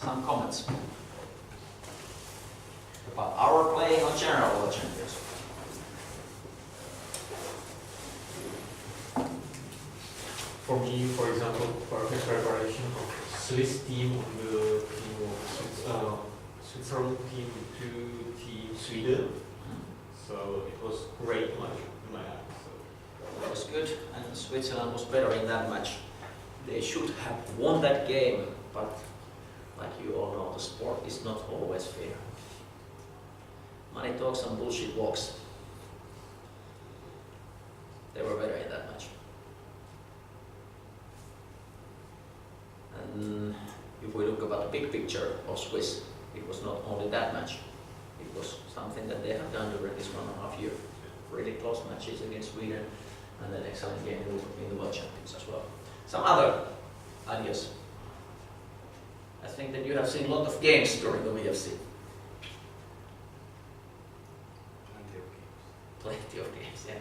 some comments about our playing on general world champions. For me, for example, perfect preparation of Swiss team on the team of Switzerland team to team Sweden. So it was great in my eyes. So. That was good, and Switzerland was better in that match. They should have won that game, but like you all know, the sport is not always fair. Money talks and bullshit walks. They were better in that match. And if we look about the big picture of Swiss, it was not only that match. It was something that they have done during this 1.5 year. Really close matches against Sweden, and an excellent game in the World Champions as well. Some other ideas. I think that you have seen a lot of games during the VFC. Plenty of games, yeah.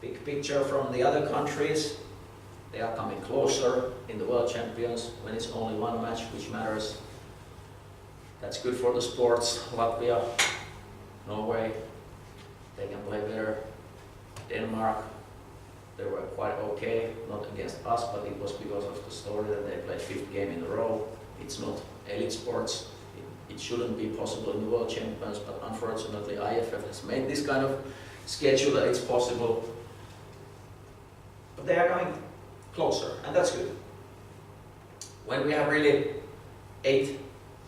Big picture from the other countries. They are coming closer in the World Champions when it's only one match which matters. That's good for the sports. Latvia, Norway, they can play better. Denmark, they were quite okay, not against us, but it was because of the story that they played 5th game in a row. It's not elite sports. It shouldn't be possible in the World Champions, but unfortunately IFF has made this kind of schedule that it's possible. But they are coming closer, and that's good. When we have really 8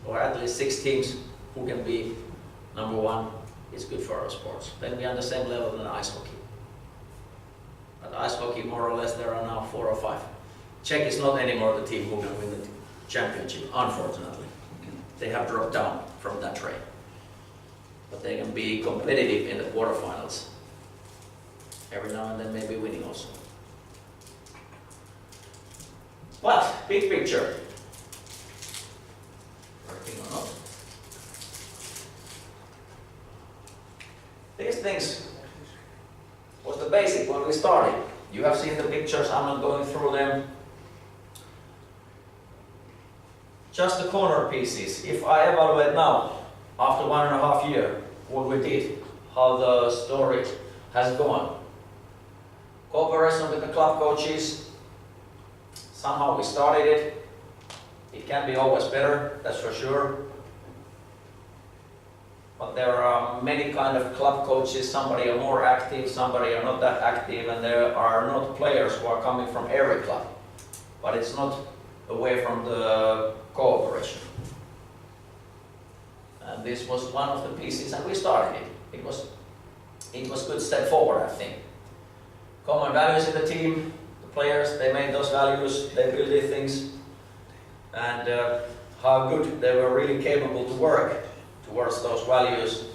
or at least 6 teams who can be number 1, it's good for our sports. Then we are on the same level than ice hockey. But ice hockey, more or less, there are now 4 or 5. Czech is not anymore the team who can win the championship, unfortunately. They have dropped down from that train. But they can be competitive in the quarterfinals. Every now and then maybe winning also. But, big picture. Working or not. These things was the basic when we started. You have seen the pictures, I'm not going through them. Just the corner pieces. If I evaluate now, after 1.5 years, what we did, how the story has gone. Cooperation with the club coaches, somehow we started it. It can be always better, that's for sure. But there are many kind of club coaches, somebody are more active, somebody are not that active, and there are not players who are coming from every club. But it's not away from the cooperation. And this was one of the pieces, and we started it. It was a good step forward, I think. Common values in the team, the players, they made those values, they built these things, and how good they were really capable to work towards those values,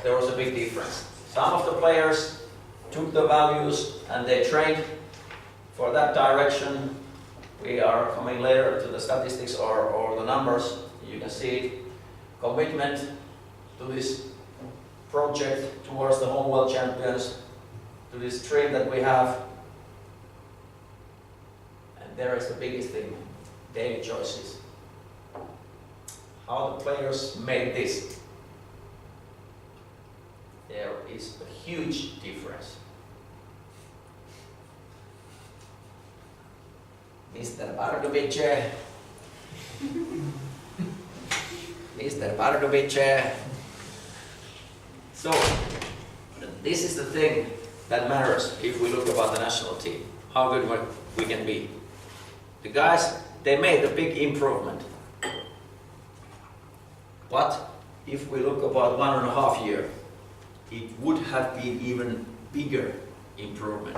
there was a big difference. Some of the players took the values and they trained for that direction. We are coming later to the statistics or the numbers. You can see it. Commitment to this project towards the home world champions, to this dream that we have. And there is the biggest thing, daily choices. How the players made this. There is a huge difference. Mr. Bardovic. Mr. Bardovic. So, this is the thing that matters if we look about the national team. How good we can be. The guys, they made a big improvement. But if we look about 1.5 years, it would have been even bigger improvement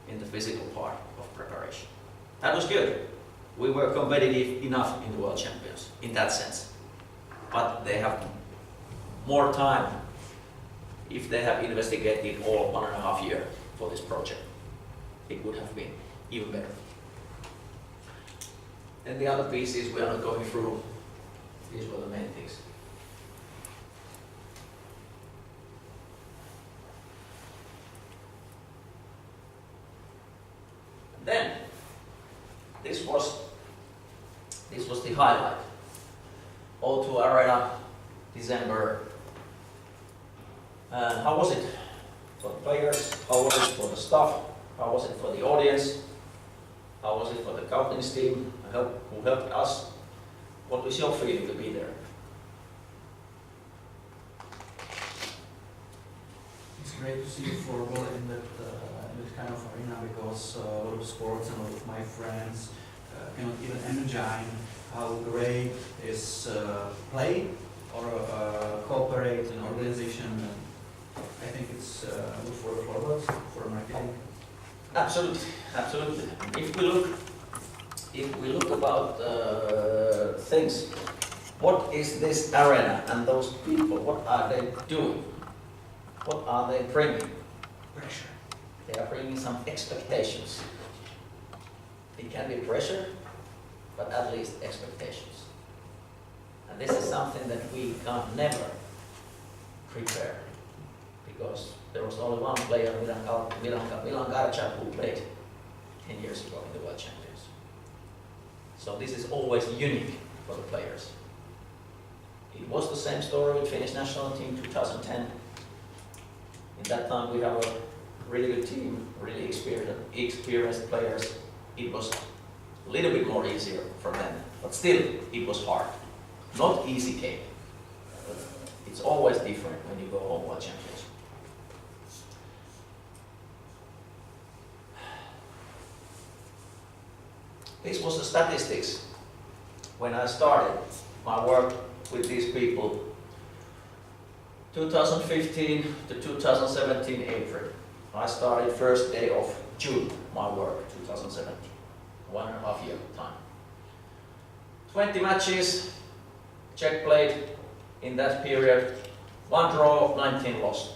in the physical part of preparation. That was good. We were competitive enough in the World Champions, in that sense. But they have more time if they have investigated all 1.5 years for this project. It would have been even better. And the other pieces we are not going through. These were the main things. And then, this was This was the highlight. O2 Arena, December. And how was it for the players? How was it for the staff? How was it for the audience? How was it for the captain's team who helped us? What was your feeling to be there? It's great to see football in that kind of arena because a lot of sports and a lot of my friends cannot even imagine how great is play or cooperate in organization. And I think it's good for the forwards, for marketing. Absolutely, absolutely. If we look about things, what is this arena and those people? What are they doing? What are they bringing? Pressure. They are bringing some expectations. It can be pressure, but at least expectations. And this is something that we can never prepare, because there was only one player, Milan Garchak, who played 10 years ago in the World Champions. So this is always unique for the players. It was the same story with Finnish national team 2010. In that time we have a really good team, really experienced players. It was a little bit more easier for them, but still it was hard. Not easy game. It's always different when you go home World Champions. This was the statistics when I started my work with these people. 2015 to 2017 April. I started first day of June, my work, 2017. 1.5 year time. 20 matches, Czech played in that period, 1 draw, 19 lost.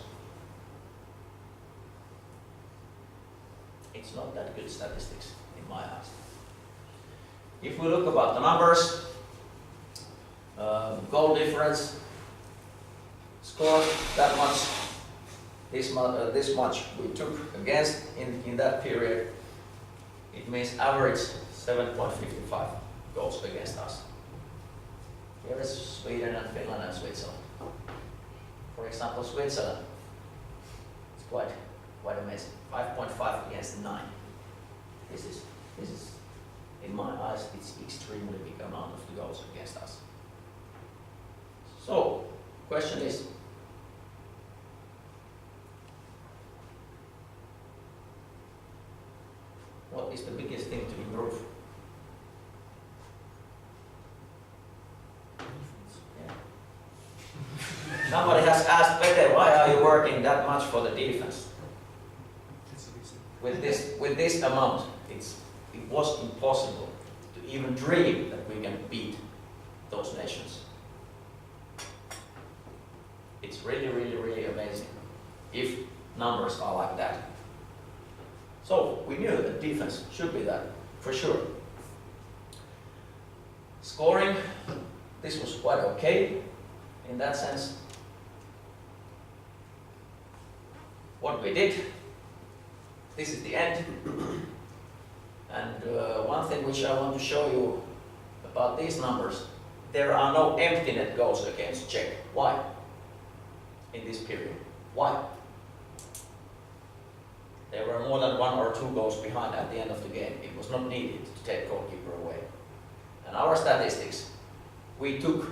It's not that good statistics in my eyes. If we look about the numbers, goal difference, scored that much, this much we took against in that period, it means average 7.55 goals against us. Here is Sweden and Finland and Switzerland. For example, Switzerland, it's quite amazing. 5.5 against 9. This is, in my eyes, it's extremely big amount of the goals against us. So, question is, what is the biggest thing to improve? Yeah. Somebody has asked Peter, why are you working that much for the defense? With this amount, it was impossible to even dream that we can beat those nations. It's really, really, really amazing if numbers are like that. So we knew that defense should be that, for sure. Scoring, this was quite okay in that sense. What we did, this is the end. And one thing which I want to show you about these numbers, there are no empty net goals against Czech. Why? In this period. Why? There were more than 1 or 2 goals behind at the end of the game. It was not needed to take goalkeeper away. And our statistics, we took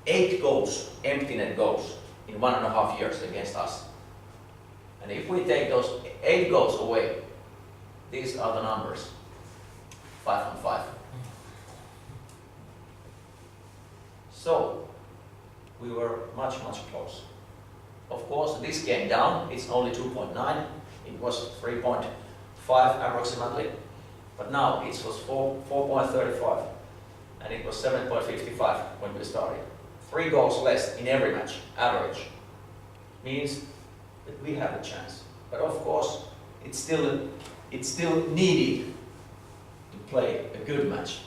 8 goals, empty net goals, in 1.5 years against us. And if we take those 8 goals away, these are the numbers. 5 on 5. So, we were much, much closer. Of course, this came down. It's only 2.9. It was 3.5 approximately. But now it was 4.35. And it was 7.55 when we started. 3 goals less in every match, average. Means that we have a chance. But of course, it's still needed to play a good match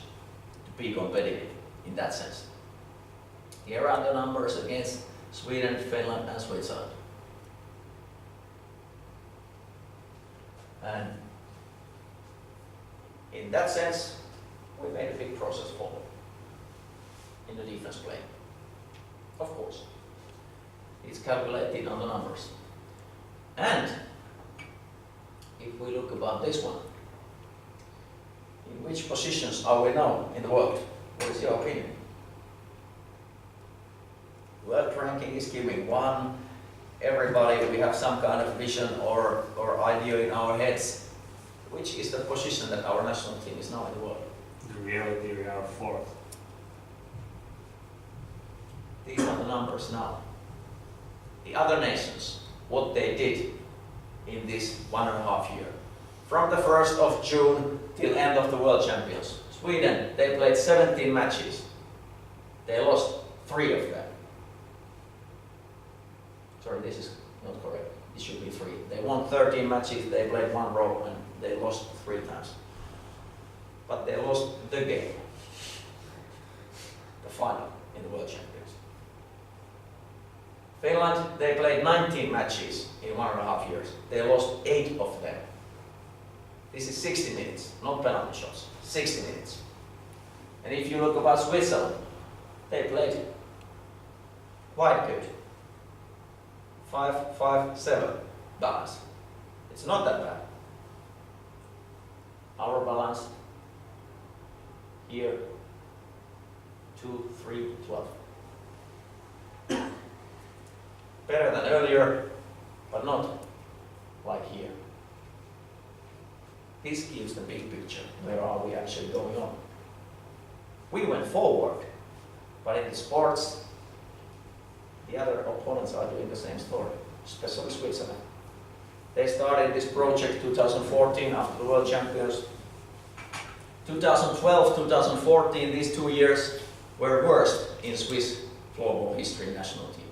to be competitive in that sense. Here are the numbers against Sweden, Finland and Switzerland. And in that sense, we made a big process forward. in the defense play. Of course. It's calculated on the numbers. And if we look about this one, in which positions are we now in the world? What is your opinion? World ranking is giving one. Everybody, we have some kind of vision or idea in our heads. Which is the position that our national team is now in the world? In reality, we are fourth. These are the numbers now. The other nations, what they did in this 1.5 year. From the 1st of June till end of the World Champions. Sweden, they played 17 matches. They lost 3 of them. Sorry, this is not correct. It should be 3. They won 13 matches, they played 1 row, and they lost 3 times. But they lost the game. The final in the World Champions. Finland, they played 19 matches in 1.5 years. They lost 8 of them. This is 60 minutes, not penalty shots. 60 minutes. And if you look about Switzerland, they played quite good. 5-5-7 balance. It's not that bad. Our balance here 2-3-12. Better than earlier, but not like here. This gives the big picture. Where are we actually going on? We went forward, but in the sports, the other opponents are doing the same story, especially Switzerland. They started this project 2014 after the World Champions. 2012, 2014, these 2 years were worst in Swiss floorball history national team.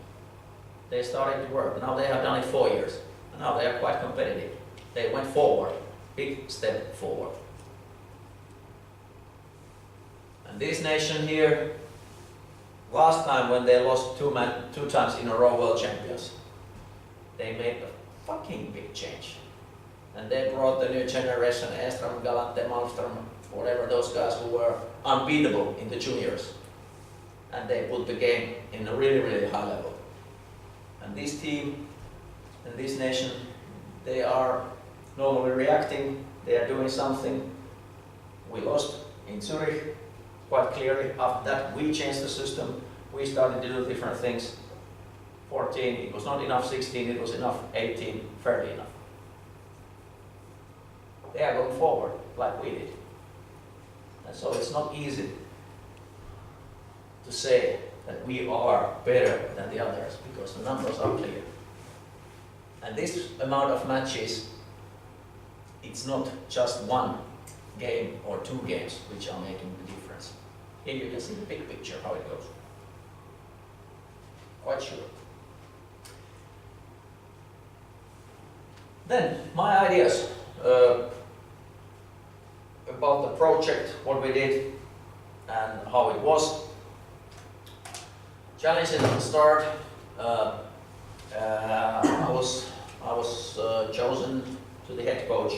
They started to work. Now they have done it 4 years. And now they are quite competitive. They went forward. Big step forward. And this nation here, last time when they lost 2 times in a row World Champions, they made a fucking big change. And they brought the new generation, Enström, Galante, Malmström, whatever those guys who were unbeatable in the juniors. And they put the game in a really, really high level. And this team and this nation, they are normally reacting, they are doing something. We lost in Zurich quite clearly. After that we changed the system, we started to do different things. 14, it was not enough. 16, it was enough. 18, fairly enough. They are going forward like we did. And so it's not easy to say that we are better than the others because the numbers are clear. And this amount of matches, it's not just 1 game or 2 games which are making the difference. Here you can see the big picture, how it goes. Quite sure. Then, my ideas about the project, what we did and how it was. Challenging at the start. I was chosen to the head coach,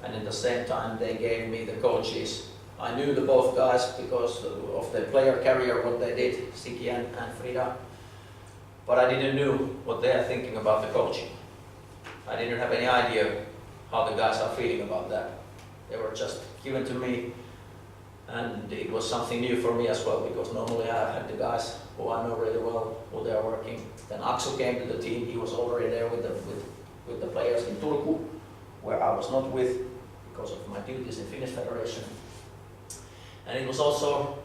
and at the same time they gave me the coaches. I knew the both guys because of their player career, what they did, Siki and Frida, but I didn't know what they are thinking about the coaching. I didn't have any idea how the guys are feeling about that. They were just given to me, and it was something new for me as well, because normally I had the guys who I know really well, who they are working. Then Axel came to the team. He was already there with the players in Turku, where I was not with because of my duties in Finnish Federation. And it was also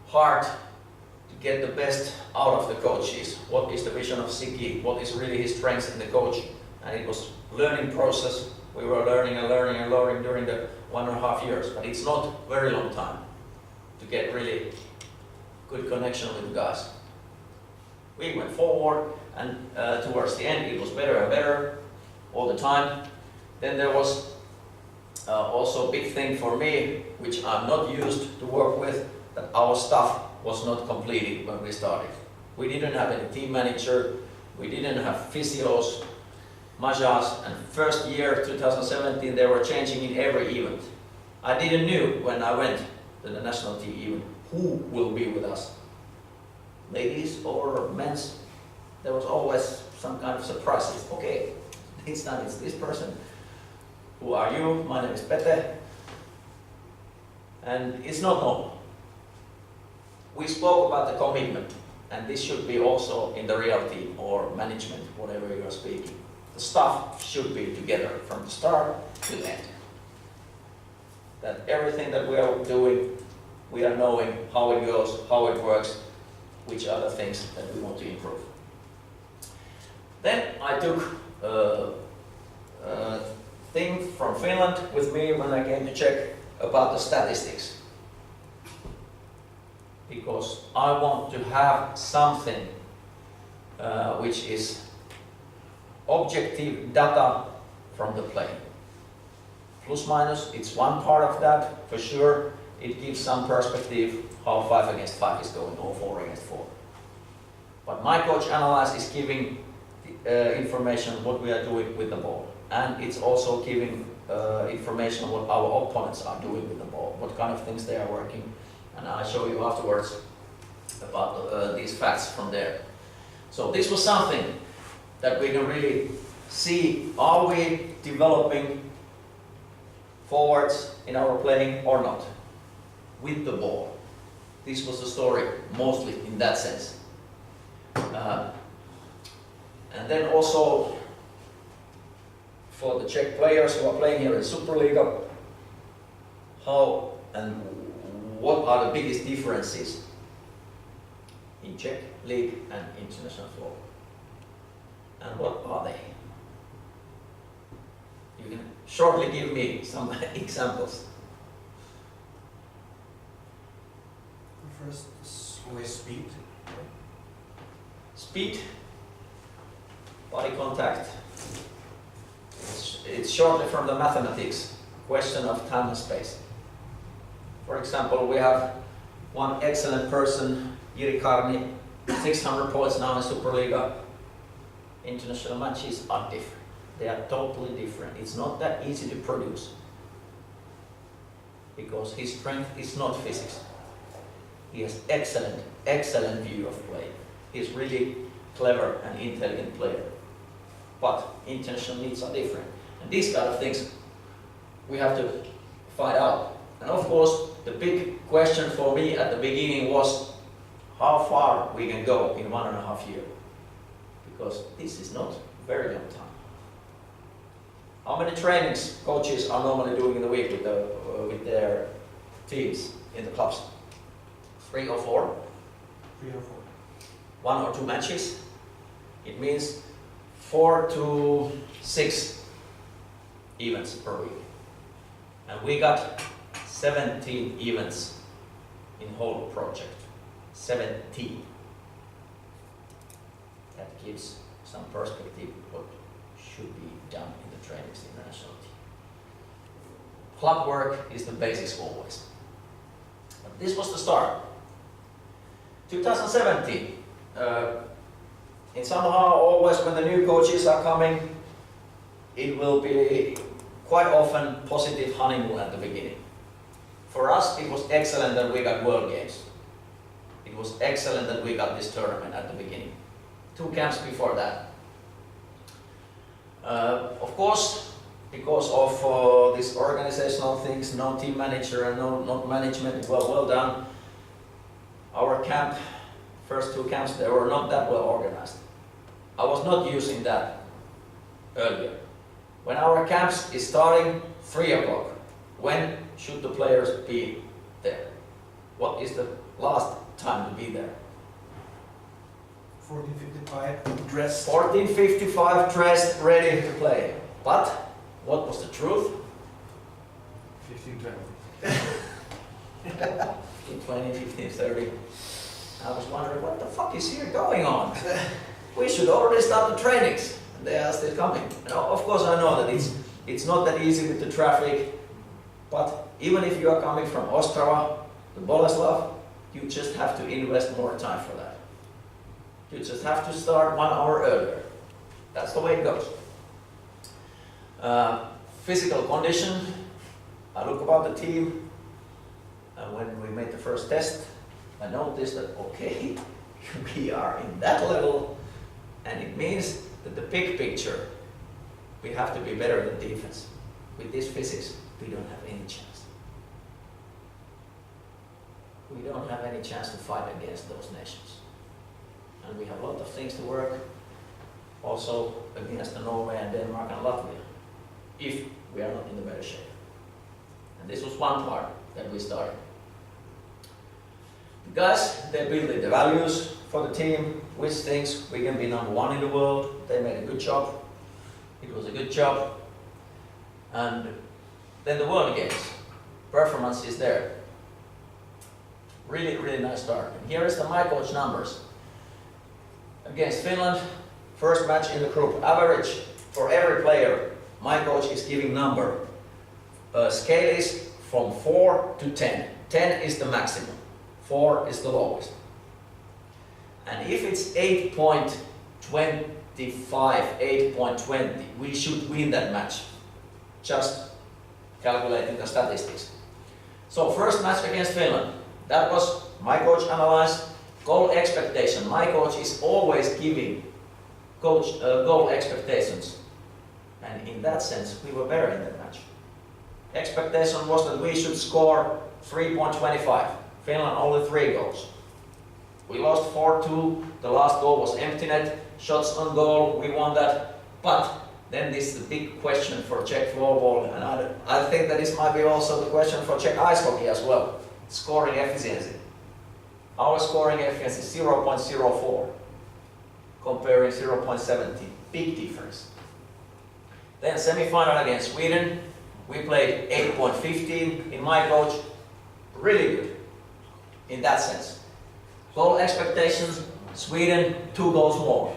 hard to get the best out of the coaches. What is the vision of Siki? What is really his strengths in the coach? And it was learning process. We were learning and learning and learning during the 1.5 years, but it's not very long time to get really good connection with the guys. We went forward, and towards the end it was better and better all the time. Then there was also a big thing for me, which I'm not used to work with, that our staff was not completed when we started. We didn't have any team manager, we didn't have physios, majas, and first year, 2017, they were changing in every event. I didn't know when I went to the national team even who will be with us. ladies or men's, there was always some kind of surprises. Okay, this time it's this person. Who are you? My name is Pete. And it's not normal. We spoke about the commitment, and this should be also in the real team or management, whatever you are speaking. The staff should be together from the start to the end. That everything that we are doing, we are knowing how it goes, how it works, which are the things that we want to improve. Then I took a thing from Finland with me when I came to check about the statistics. Because I want to have something which is objective data from the play. Plus minus, it's one part of that, for sure. It gives some perspective how 5 against 5 is going, or 4 against 4. But my coach analyze is giving information what we are doing with the ball. And it's also giving information what our opponents are doing with the ball, what kind of things they are working. And I'll show you afterwards about these facts from there. So this was something that we can really see, are we developing forwards in our playing or not, with the ball. This was the story, mostly in that sense. And then also, for the Czech players who are playing here in Superliga, how and what are the biggest differences in Czech league and international floor? And what are they? You can shortly give me some examples. First, always speed. Speed, body contact. It's shortly from the mathematics, question of time and space. For example, we have one excellent person, Jiri Karni, 600 points now in Superliga. International matches are different. They are totally different. It's not that easy to produce because his strength is not physics. He has excellent view of play. He's really clever and intelligent player. But intentional needs are different. And these kind of things we have to find out. And of course, the big question for me at the beginning was how far we can go in 1.5 years. Because this is not very long time. How many trainings coaches are normally doing in the week with their teams in the clubs? 3 or 4? 3 or 4. 1 or 2 matches. It means 4 to 6 events per week. And we got 17 events in whole project. 17. That gives some perspective what should be done in the trainings in the national team. Club work is the basics always. But this was the start. 2017, in somehow always when the new coaches are coming, it will be quite often positive honeymoon at the beginning. For us, it was excellent that we got World Games. It was excellent that we got this tournament at the beginning. 2 camps before that. Of course, because of these organizational things, no team manager and no management, well done. Our camp, first 2 camps, they were not that well organized. I was not using that earlier. When our camps is starting 3 o'clock, when should the players be there? What is the last time to be there? 14:55, dressed. 14:55, dressed, ready to play. But what was the truth? 15:20. 15:20, 15:30. I was wondering what the fuck is here going on? We should already start the trainings, and they are still coming. And of course, I know that it's not that easy with the traffic. But even if you are coming from Ostrava to Boleslav, you just have to invest more time for that. You just have to start 1 hour earlier. That's the way it goes. Physical condition. I look about the team, and when we made the first test, I noticed that, okay, we are in that level, and it means that the big picture, we have to be better in defense. With this physics, we don't have any chance. We don't have any chance to fight against those nations. And we have a lot of things to work also against Norway and Denmark and Latvia, if we are not in the better shape. And this was one part that we started. The guys, they built the values for the team, which things we can be number one in the world. They made a good job. It was a good job. And then the World Games. Performance is there. Really, really nice start. And here is my coach numbers. Against Finland, first match in the group. Average for every player, my coach is giving number. Scale is from 4 to 10. 10 is the maximum. 4 is the lowest. And if it's 8.25, 8.20, we should win that match. Just calculating the statistics. So first match against Finland, that was my coach analyzed. Goal expectation, my coach is always giving goal expectations. And in that sense, we were better in that match. Expectation was that we should score 3.25. Finland only 3 goals. We lost 4-2, the last goal was empty net, shots on goal, we won that. But then this is the big question for Czech floorball, and I think that this might be also the question for Czech ice hockey as well. Scoring efficiency. Our scoring efficiency is 0.04, comparing 0.70, big difference. Then semi-final against Sweden, we played 8.15 in my coach, really good in that sense. Goal expectations, Sweden 2 goals more.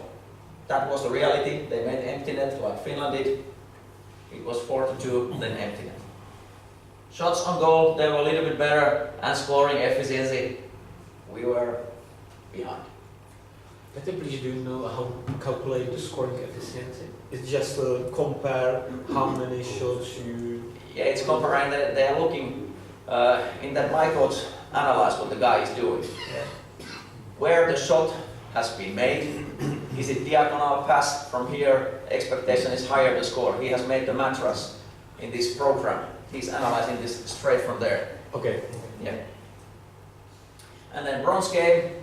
That was the reality. They made empty net like Finland did. It was 4-2, then empty net. Shots on goal, they were a little bit better, and scoring efficiency, we were behind. Can you please do you know how to calculate the scoring efficiency? It's just compare how many shots you... Yeah, it's comparing, they are looking in that my coach analyze what the guy is doing. Yeah. Where the shot has been made, is it diagonal pass from here, expectation is higher to score. He has made the mattress in this program. He's analyzing this straight from there. Okay. Yeah. And then bronze game,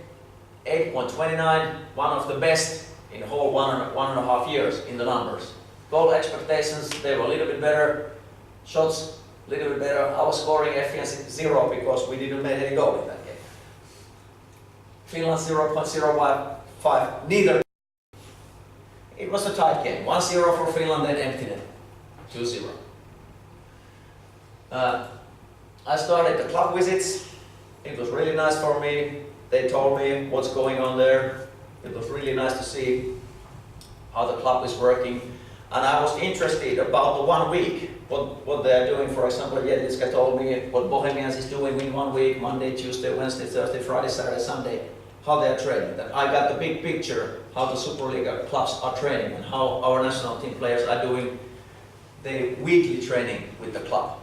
8.29, one of the best in the whole one and a half years in the numbers. Goal expectations, they were a little bit better. Shots, a little bit better. Our scoring efficiency 0 because we didn't make any goal in that game. Finland 0.05, neither. It was a tight game. 1-0 for Finland, then empty net. 2-0. I started the club visits. It was really nice for me. They told me what's going on there. It was really nice to see how the club is working. And I was interested about the 1 week, what they are doing. For example, Jedlicka told me what Bohemians is doing in 1 week, Monday, Tuesday, Wednesday, Thursday, Friday, Saturday, Sunday, how they are training. I got the big picture how the Superliga clubs are training and how our national team players are doing the weekly training with the club.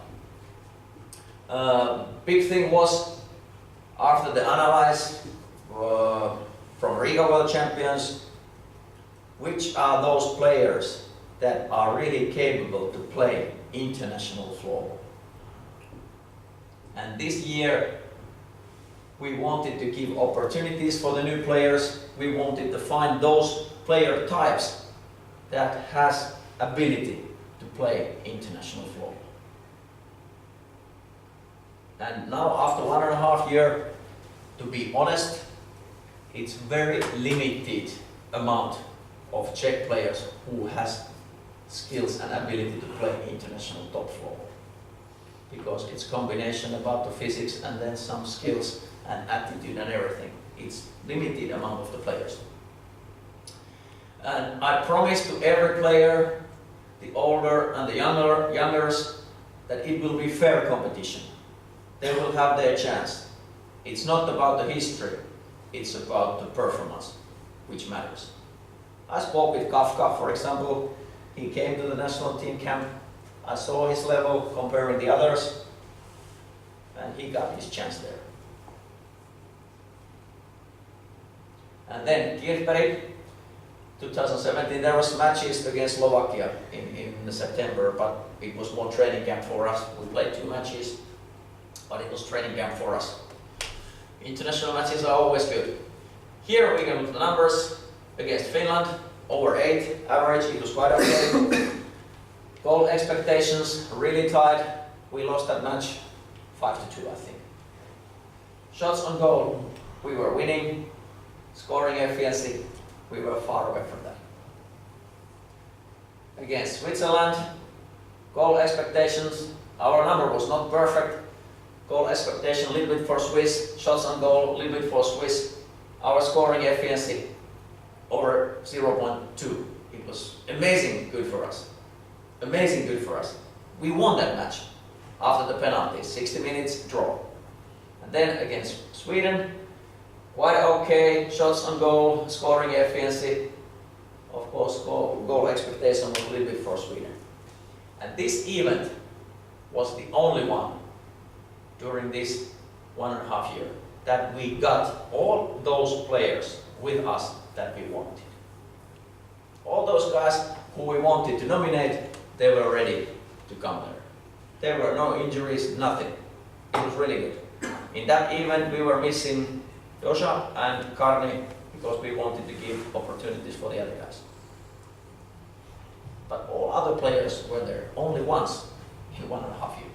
Big thing was, after the analysis from Riga World Champions, which are those players that are really capable to play international floorball. And this year, we wanted to give opportunities for the new players. We wanted to find those player types that has ability to play international floorball. And now, after 1.5 years, to be honest, it's very limited amount of Czech players who has skills and ability to play international top floorball. Because it's combination about the physics and then some skills and attitude and everything. It's limited amount of the players. And I promise to every player, the older and the youngers, that it will be fair competition. They will have their chance. It's not about the history, it's about the performance, which matters. I spoke with Kafka, for example. He came to the national team camp. I saw his level comparing the others, and he got his chance there. And then Kirchberg, 2017, there was matches against Slovakia in September, but it was more training camp for us. We played 2 matches, but it was training camp for us. International matches are always good. Here we can look at the numbers against Finland, over 8 average, it was quite okay. Goal expectations really tight. We lost that match 5-2, I think. Shots on goal, we were winning. Scoring efficiency, we were far away from that. Against Switzerland, goal expectations, our number was not perfect. Goal expectation a little bit for Swiss, shots on goal a little bit for Swiss. Our scoring efficiency over 0.2. It was amazing good for us. Amazing good for us. We won that match after the penalties, 60 minutes draw. And then against Sweden, quite okay, shots on goal, scoring efficiency. Of course, goal expectation was a little bit for Sweden. And this event was the only one during this 1.5 years that we got all those players with us that we wanted. All those guys who we wanted to nominate, they were ready to come there. There were no injuries, nothing. It was really good. In that event, we were missing Joša and Karni because we wanted to give opportunities for the other guys. But all other players were there only once in 1.5 years.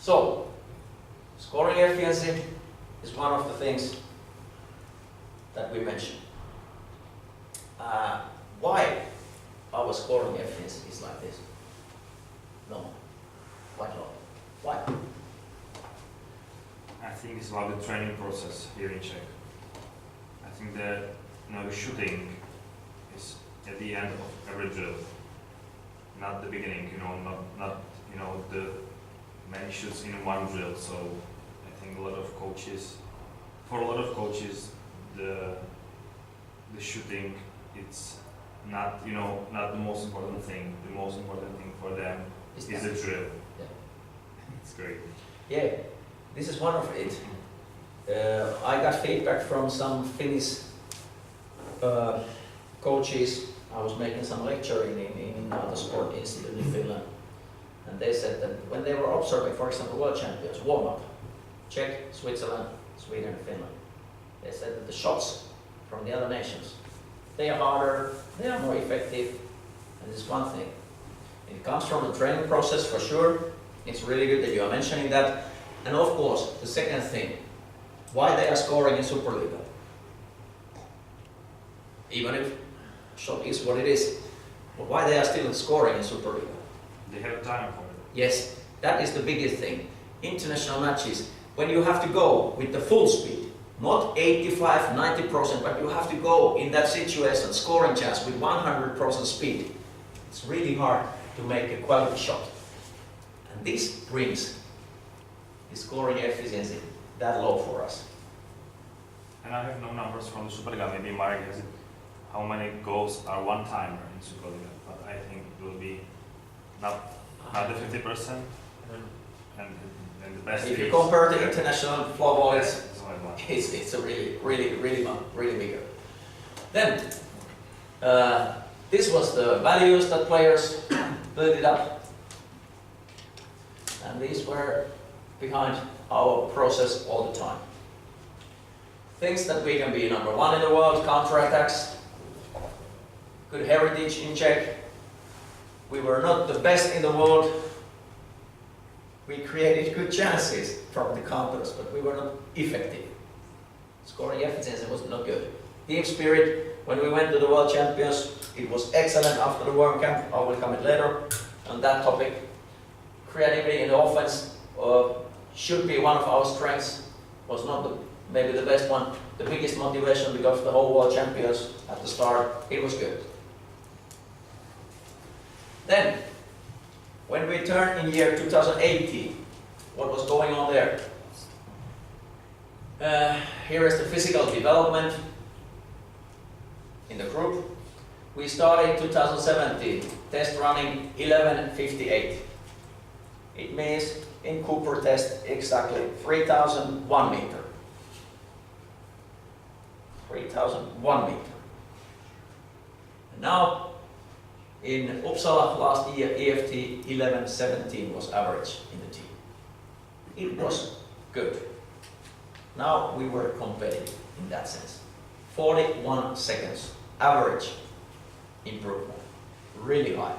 So, scoring efficiency is one of the things that we mentioned. Why our scoring efficiency is like this? No, quite low. Why? I think it's about the training process here in Czech. I think that the shooting is at the end of every drill, not the beginning. Not the many shoots in one drill. So I think for a lot of coaches, the shooting it's not not the most important thing. The most important thing for them is the drill. Yeah. It's great. Yeah, this is one of it. I got feedback from some Finnish coaches. I was making some lecturing in the sport institute in Finland, and they said that when they were observing, for example, world champions warm up, Czech, Switzerland, Sweden, and Finland, they said that the shots from the other nations, they are harder, they are more effective, and this is one thing. It comes from the training process for sure. It's really good that you are mentioning that. And of course, the second thing, why they are scoring in Superliga. Even if shot is what it is, but why they are still scoring in Superliga. They have time for it. Yes, that is the biggest thing. International matches, when you have to go with the full speed, not 85, 90%, but you have to go in that situation, scoring chance with 100% speed. It's really hard to make a quality shot. And this brings the scoring efficiency that low for us. And I have no numbers from the Superliga. Maybe Marek has it. How many goals are one-timer in Superliga? But I think it will be not the 50%. And the best. If you compare the international floorball, it's only one. it's a really bigger. Then this was the values that players built it up, and these were behind our process all the time. Things that we can be number 1 in the world, counterattacks, good heritage in Czech. We were not the best in the world. We created good chances from the counters, but we were not effective. Scoring efficiency was not good. Team spirit, when we went to the World Champions, it was excellent after the World Camp. I will comment later on that topic. Creativity in the offense should be one of our strengths. Was not maybe the best one. The biggest motivation because the whole World Champions at the start, it was good. Then, when we turned in year 2018, what was going on there? Here is the physical development in the group. We started 2017, test running 11:58. It means in Cooper test exactly 3001 meter. 3001 meter. And now, in Uppsala last year, EFT 1117 was average in the team. It was good. Now we were competitive in that sense. 41 seconds average improvement, really high.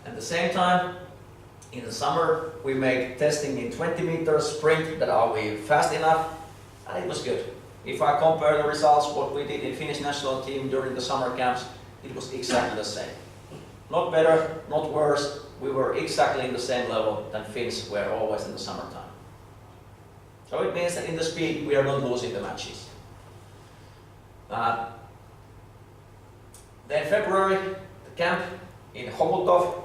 At the same time, in the summer, we made testing in 20 meters sprint, that are we fast enough, and it was good. If I compare the results, what we did in Finnish national team during the summer camps, it was exactly the same. Not better, not worse, we were exactly in the same level than Finns were always in the summertime. So it means that in the speed, we are not losing the matches. Then February, the camp in Homoltov,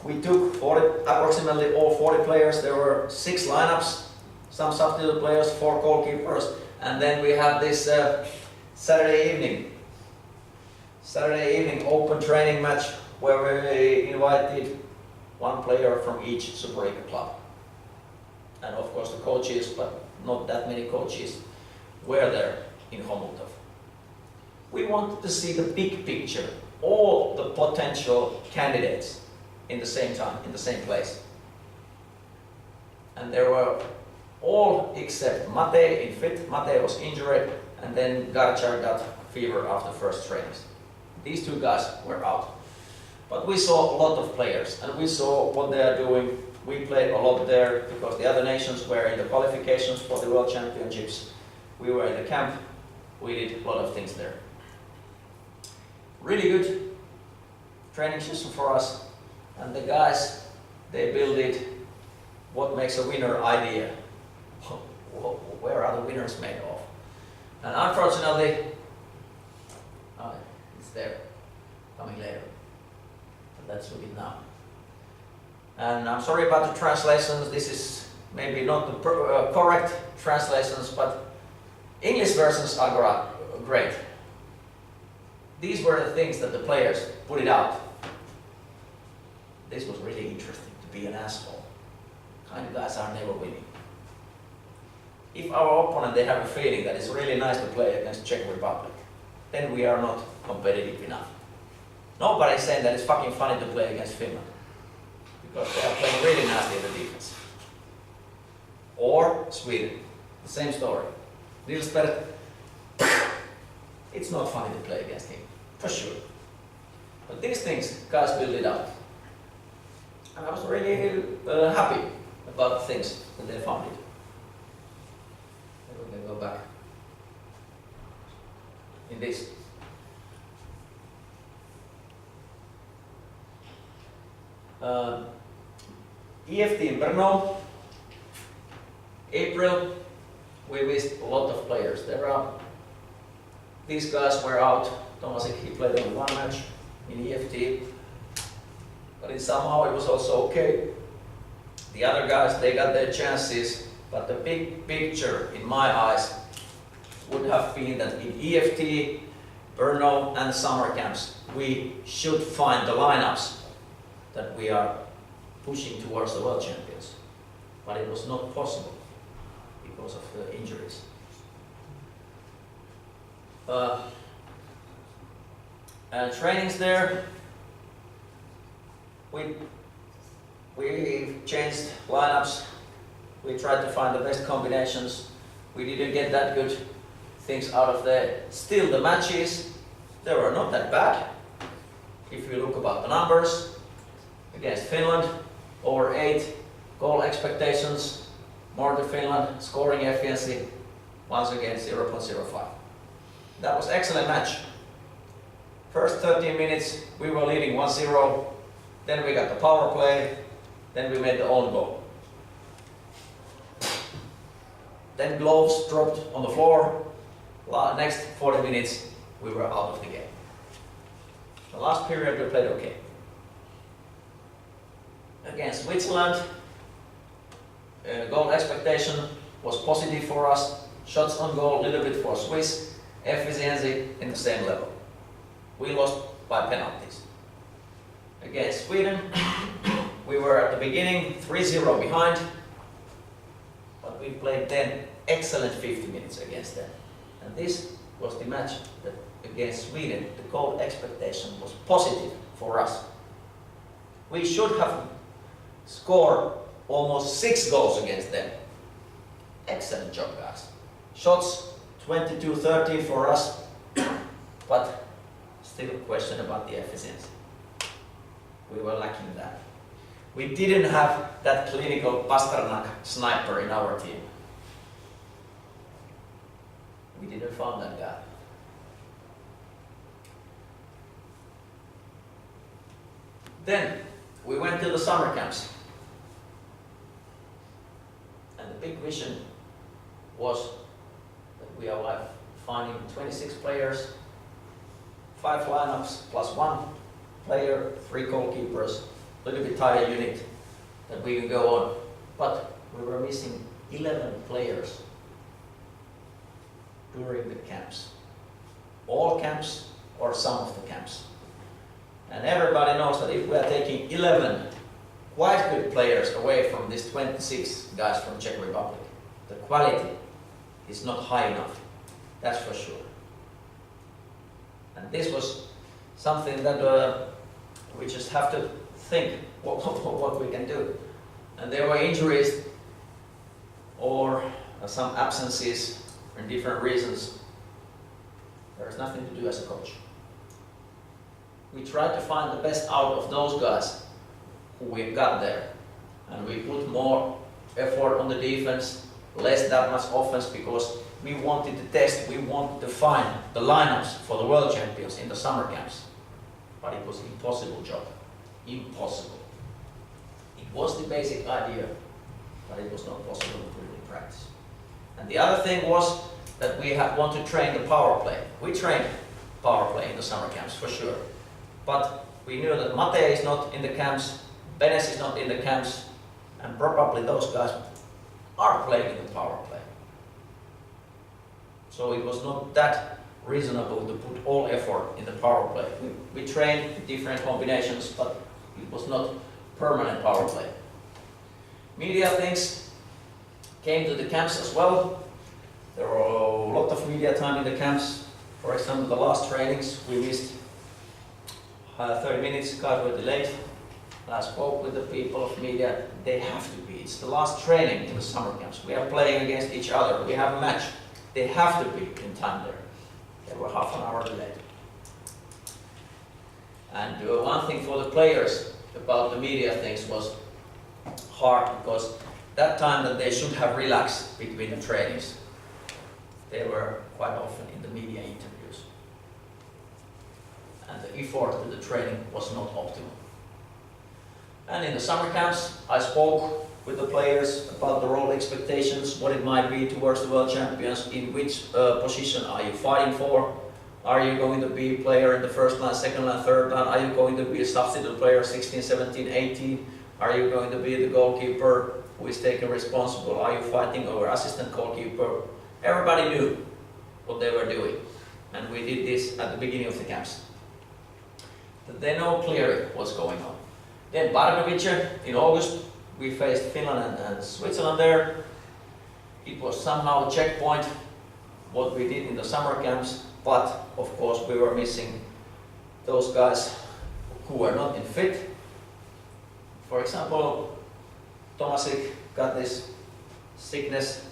we took approximately all 40 players. There were 6 lineups, some substitute players, 4 goalkeepers, and then we had this Saturday evening open training match where we invited 1 player from each Superliga club. And of course the coaches, but not that many coaches, were there in Homoltov. We wanted to see the big picture, all the potential candidates in the same time, in the same place. And there were all except Mate in fit. Mate was injured, and then Garchar got fever after first trainings. These 2 guys were out. But we saw a lot of players, and we saw what they are doing. We played a lot there because the other nations were in the qualifications for the World Championships. We were in the camp. We did a lot of things there. Really good training system for us. And the guys, they built it, what makes a winner idea. Where are the winners made of? And unfortunately, it's there, coming later. But let's look at it now. And I'm sorry about the translations. This is maybe not the correct translations, but English versions are great. These were the things that the players put it out. This was really interesting, to be an asshole. Kind of guys are never winning. If our opponent, they have a feeling that it's really nice to play against Czech Republic, then we are not competitive enough. Nobody's saying that it's fucking funny to play against Finland, because they are playing really nasty in the defense. Or Sweden, the same story. Nilsberg, it's not funny to play against him, for sure. But these things, guys build it out. And I was really happy about the things that they found it. Maybe we can go back in this. EFT in Brno, April, we missed a lot of players. These guys were out. Tomasik, he played only 1 match in EFT. But somehow it was also okay. The other guys, they got their chances, but the big picture, in my eyes, would have been that in EFT, Brno and summer camps, we should find the lineups that we are pushing towards the World Champions. But it was not possible because of the injuries. And trainings there, we changed lineups. We tried to find the best combinations. We didn't get that good things out of there. Still, the matches, they were not that bad. If you look about the numbers, against Finland, over 8 goal expectations, more to Finland, scoring efficiency, once again 0.05. That was excellent match. First 13 minutes, we were leading 1-0. Then we got the power play. Then we made the own goal. Then gloves dropped on the floor. Next 40 minutes, we were out of the game. The last period, we played okay. Against Switzerland, goal expectation was positive for us. Shots on goal, a little bit for Swiss. Efficiency in the same level. We lost by penalties. Against Sweden, we were at the beginning 3-0 behind, but we played then excellent 50 minutes against them. And this was the match that against Sweden. The goal expectation was positive for us. We should have scored almost 6 goals against them. Excellent job, guys. Shots 22-13 for us, but still a question about the efficiency. We were lacking that. We didn't have that clinical Pasternak sniper in our team. We didn't find that guy. Then we went to the summer camps. And the big vision was that we are like finding 26 players, 5 lineups plus 1 player, 3 goalkeepers, a little bit tighter unit that we can go on. But we were missing 11 players during the camps. All camps or some of the camps. And everybody knows that if we are taking 11 quite good players away from these 26 guys from Czech Republic, the quality is not high enough. That's for sure. And this was something that we just have to think what we can do. And there were injuries or some absences for different reasons. There is nothing to do as a coach. We tried to find the best out of those guys who we got there. And we put more effort on the defense, less that much offense, because we wanted to test, we wanted to find the lineups for the world champions in the summer camps. But it was an impossible job. Impossible. It was the basic idea, but it was not possible to put it in practice. And the other thing was that we want to train the power play. We trained power play in the summer camps for sure. But we knew that Mate is not in the camps, Benes is not in the camps, and probably those guys are playing in the power play. So it was not that reasonable to put all effort in the power play. We trained different combinations, but it was not permanent power play. Media things came to the camps as well. There were a lot of media time in the camps. For example, the last trainings we missed 30 minutes, guys were delayed. I spoke with the people of media. They have to be. It's the last training in the summer camps. We are playing against each other. We have a match. They have to be in time there. They were half an hour delayed. And one thing for the players about the media things was hard, because that time that they should have relaxed between the trainings, they were quite often in the media interviews. And the effort to the training was not optimal. And in the summer camps, I spoke with the players about the role expectations, what it might be towards the world champions, in which position are you fighting for? Are you going to be a player in the first line, second line, third line? Are you going to be a substitute player 16, 17, 18? Are you going to be the goalkeeper who is taken responsible? Are you fighting over assistant goalkeeper? Everybody knew what they were doing. And we did this at the beginning of the camps. They know clearly what's going on. Then Barkovice, in August, we faced Finland and Switzerland there. It was somehow a checkpoint, what we did in the summer camps, but of course we were missing those guys who were not in fit. For example, Tomasic got this sickness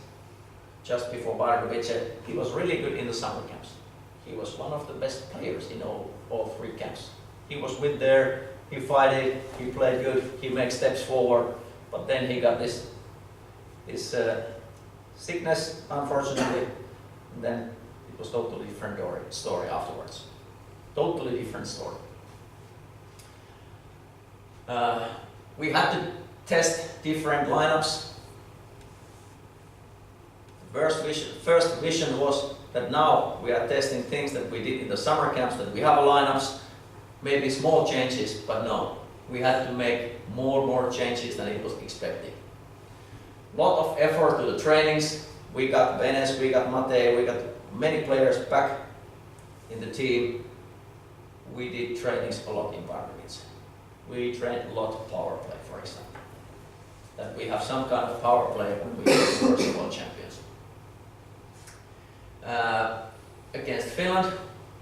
just before Barkovice. He was really good in the summer camps. He was one of the best players in all 3 camps. He was with there, he fought, he played good, he made steps forward, but then he got this sickness, unfortunately, and then it was totally different story afterwards. Totally different story. We had to test different lineups. The first vision was that now we are testing things that we did in the summer camps, that we have a lineups, maybe small changes, but no. We had to make more changes than it was expected. Lot of effort to the trainings. We got Benes, we got Mate, we got many players back in the team. We did trainings a lot in Barkovice. We trained a lot of power play, for example. That we have some kind of power play when we go towards the world champions. Against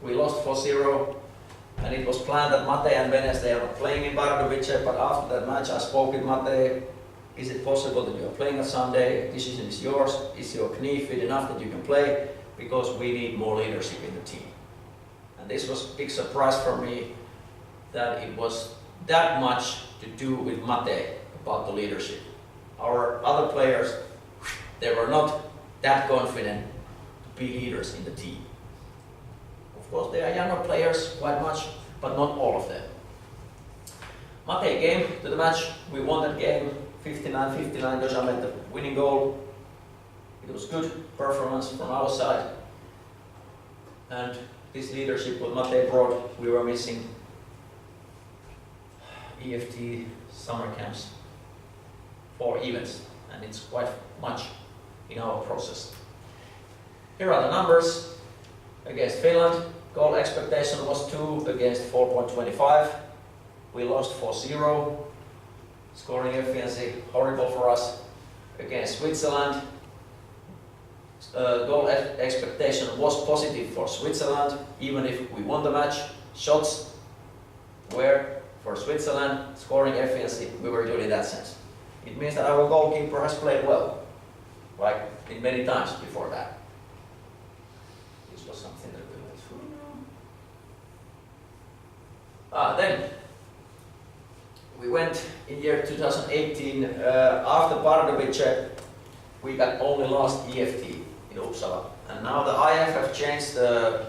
We lost 4-0, and it was planned that Mate and Venes, they are not playing in Pardubice, but after that match I spoke with Mate. Is it possible that you are playing on Sunday? Decision is yours. Is your knee fit enough that you can play? Because we need more leadership in the team. And this was a big surprise for me that it was that much to do with Mate about the leadership. Our other players, they were not that confident to be leaders in the team. Of course, they are younger players quite much, but not all of them. Mate came to the match. We won that game 59-59. Doja made the winning goal. It was good performance from our side. And this leadership what Mate brought, we were missing. EFT summer camps, 4 events, and it's quite much in our process. Here are the numbers. Against Finland, goal expectation was 2 against 4.25. We lost 4-0. Scoring efficiency, horrible for us. Against Switzerland, goal expectation was positive for Switzerland, even if we won the match. Shots were for Switzerland, scoring efficiency, we were good in that sense. It means that our goalkeeper has played well, like in many times before that. This was something that we went through. Then we went in year 2018, after Pardubice, we got only last EFT in Uppsala. And now the IF have changed the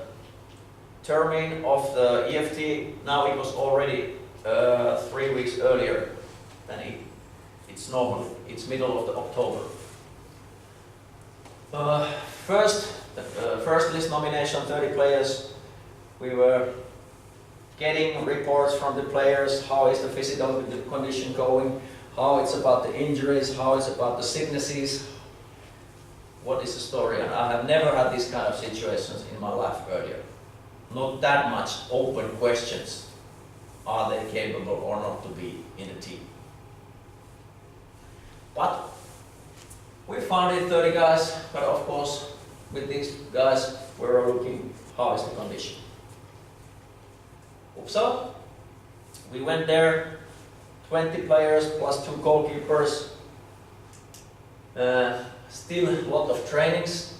termine of the EFT. Now it was already 3 weeks earlier than it's normal. It's middle of the October. First list nomination, 30 players. We were getting reports from the players, how is the physical condition going, how it's about the injuries, how it's about the sicknesses, what is the story. And I have never had these kind of situations in my life earlier. Not that much open questions. Are they capable or not to be in a team? But we found it 30 guys, but of course with these guys we were looking how is the condition. Uppsala, we went there, 20 players plus 2 goalkeepers. Still a lot of trainings.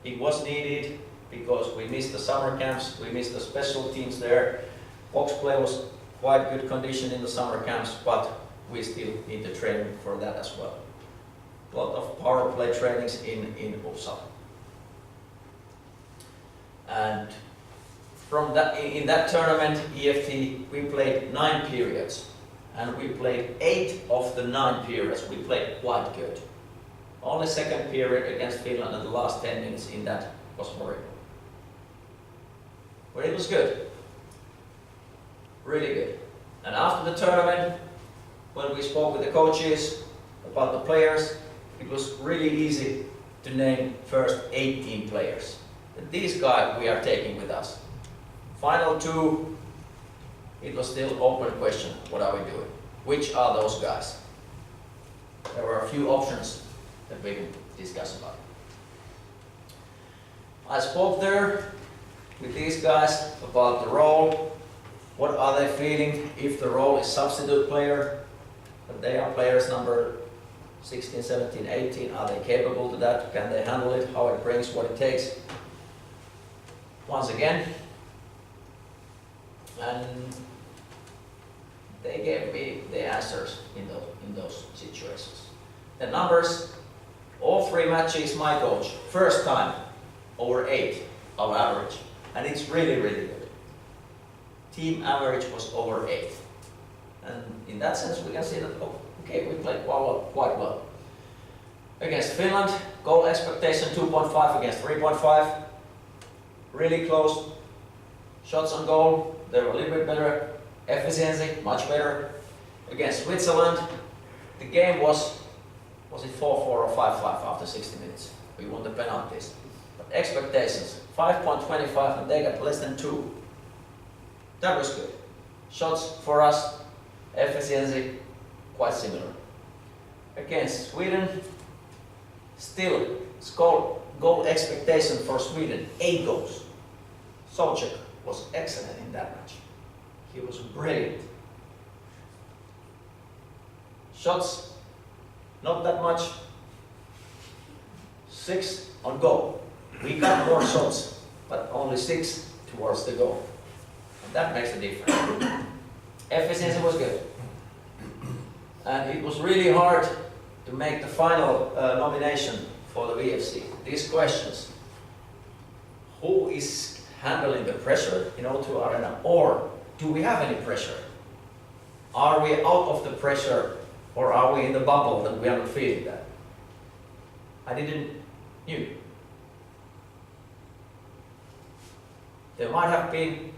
It was needed because we missed the summer camps, we missed the special teams there. Box play was quite good condition in the summer camps, but we still need the training for that as well. A lot of power play trainings in Uppsala. And from that, in that tournament, EFT, we played 9 periods. And we played 8 of the 9 periods. We played quite good. Only second period against Finland and the last 10 minutes in that was horrible. But it was good. Really good. And after the tournament, when we spoke with the coaches about the players, it was really easy to name first 18 players. And these guys we are taking with us. Final 2, it was still open question, what are we doing? Which are those guys? There were a few options that we can discuss about. I spoke there with these guys about the role. What are they feeling if the role is substitute player? But they are players number 16, 17, 18. Are they capable to that? Can they handle it? How it brings, what it takes? Once again, and they gave me the answers in those situations. The numbers, all 3 matches my coach, first time over 8 our average, and it's really, really good. Team average was over 8. And in that sense we can see that, oh, okay, we played quite well. Against Finland, goal expectation 2.5 against 3.5. Really close. Shots on goal, they were a little bit better. Efficiency, much better. Against Switzerland, the game was it 4-4 or 5-5 after 60 minutes? We won the penalties. But expectations, 5.25 and they got less than 2. That was good. Shots for us, efficiency, quite similar. Against Sweden, still goal expectation for Sweden, 8 goals. Souček was excellent in that match. He was brilliant. Shots, not that much. 6 on goal. We got more shots, but only 6 towards the goal. And that makes a difference. Efficiency was good. And it was really hard to make the final nomination for the VFC. These questions. Who is handling the pressure in O2 Arena, or do we have any pressure? Are we out of the pressure, or are we in the bubble that we are not feeling that? I didn't knew. There might have been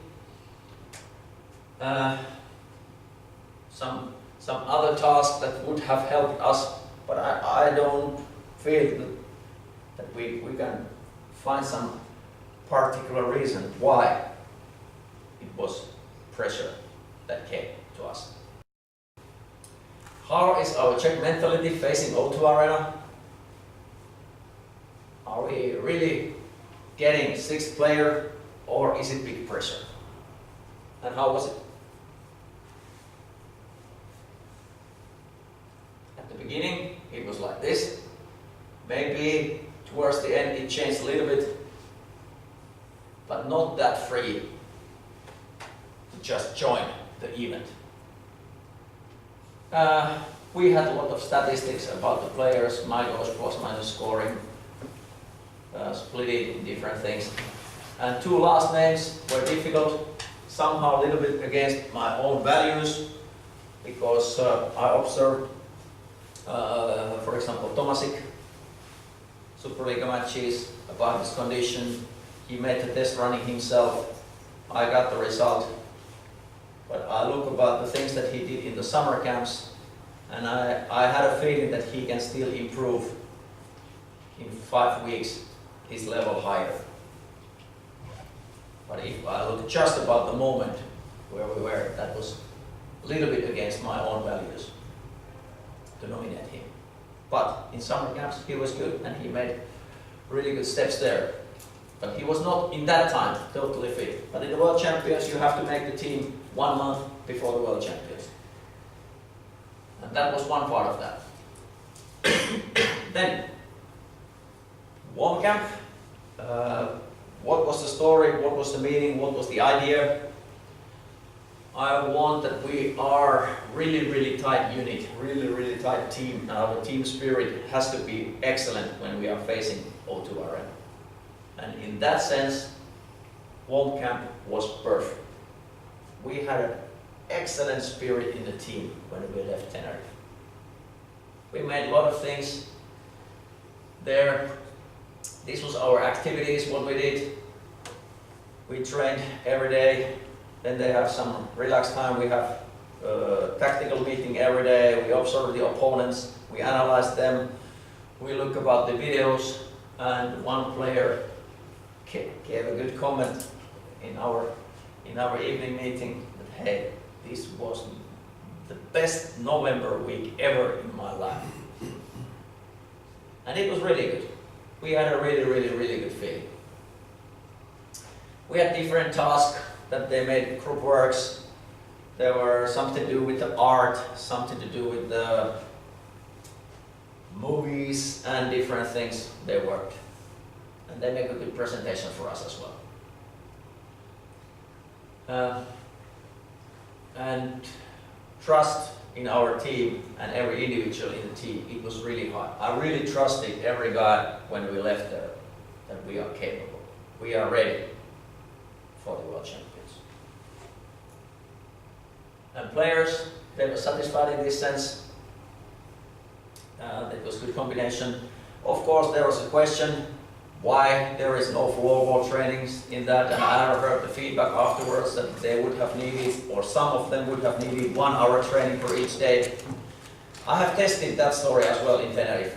some other task that would have helped us, but I don't feel that we can find some particular reason why it was pressure that came to us. How is our Czech mentality facing O2 Arena? Are we really getting 6th player, or is it big pressure? And how was it? At the beginning it was like this. Maybe towards the end it changed a little bit, but not that free to just join the event. We had a lot of statistics about the players, my goals, plus minus scoring, split it in different things. And 2 last names were difficult, somehow a little bit against my own values, because I observed, for example, Tomasic, Superliga matches, about his condition. He made the test running himself. I got the result. But I look about the things that he did in the summer camps, and I had a feeling that he can still improve in 5 weeks, his level higher. But if I look just about the moment where we were, that was a little bit against my own values to nominate him. But in summer camps he was good and he made really good steps there. But he was not in that time totally fit. But in the World Champions you have to make the team 1 month before the World Champions. And that was one part of that. Then, warm camp. What was the story? What was the meaning? What was the idea? I want that we are really tight unit, really tight team, and our team spirit has to be excellent when we are facing O2 Arena. And in that sense, warm camp was perfect. We had an excellent spirit in the team when we left Tenerife. We made a lot of things there. This was our activities, what we did. We trained every day. Then they have some relaxed time. We have a tactical meeting every day. We observe the opponents. We analyze them. We look about the videos. And one player gave a good comment in our evening meeting that, hey, this was the best November week ever in my life. And it was really good. We had a really good feeling. We had different tasks that they made group works. There were something to do with the art, something to do with the movies and different things they worked. And they make a good presentation for us as well. And trust in our team and every individual in the team, it was really hard. I really trusted every guy when we left there that we are capable. We are ready for the World Champions. And players, they were satisfied in this sense. It was a good combination. Of course, there was a question why there is no floorball trainings in that, and I heard the feedback afterwards that they would have needed, or some of them would have needed 1 hour training for each day. I have tested that story as well in Tenerife.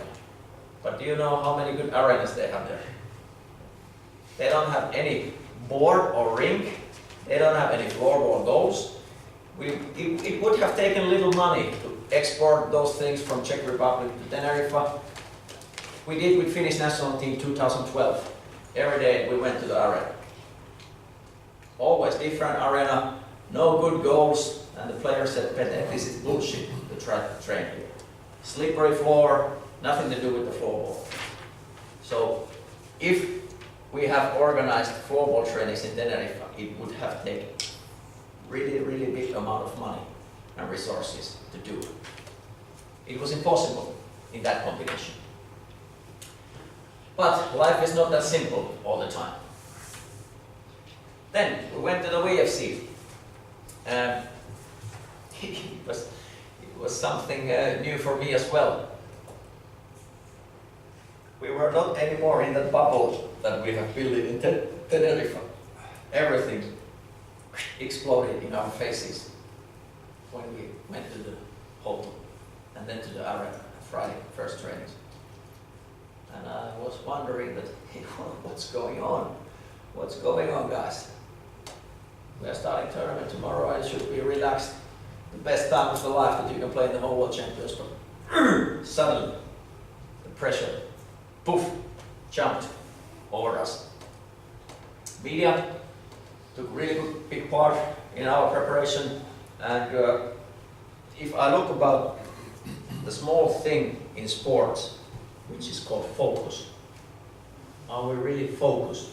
But do you know how many good arenas they have there? They don't have any board or rink. They don't have any floorball goals. It would have taken little money to export those things from Czech Republic to Tenerife. We did with Finnish national team 2012. Every day we went to the arena. always different arena, no good goals, and the players said, this is bullshit to try to train here. Slippery floor, nothing to do with the floorball. So if we have organized floorball trainings in Tenerife, it would have taken really big amount of money and resources to do it. It was impossible in that combination. But life is not that simple all the time. Then we went to the VFC. It was something new for me as well. We were not anymore in that bubble that we have built in Tenerife. Everything exploded in our faces when we went to the hotel and then to the arena Friday, first trainings. And I was wondering that, what's going on? What's going on, guys? We are starting tournament tomorrow and it should be relaxed. The best time of the life that you can play in the whole World Champions. But suddenly, the pressure, poof, jumped over us. Media took really big part in our preparation, and if I look about the small thing in sports, which is called focus, are we really focused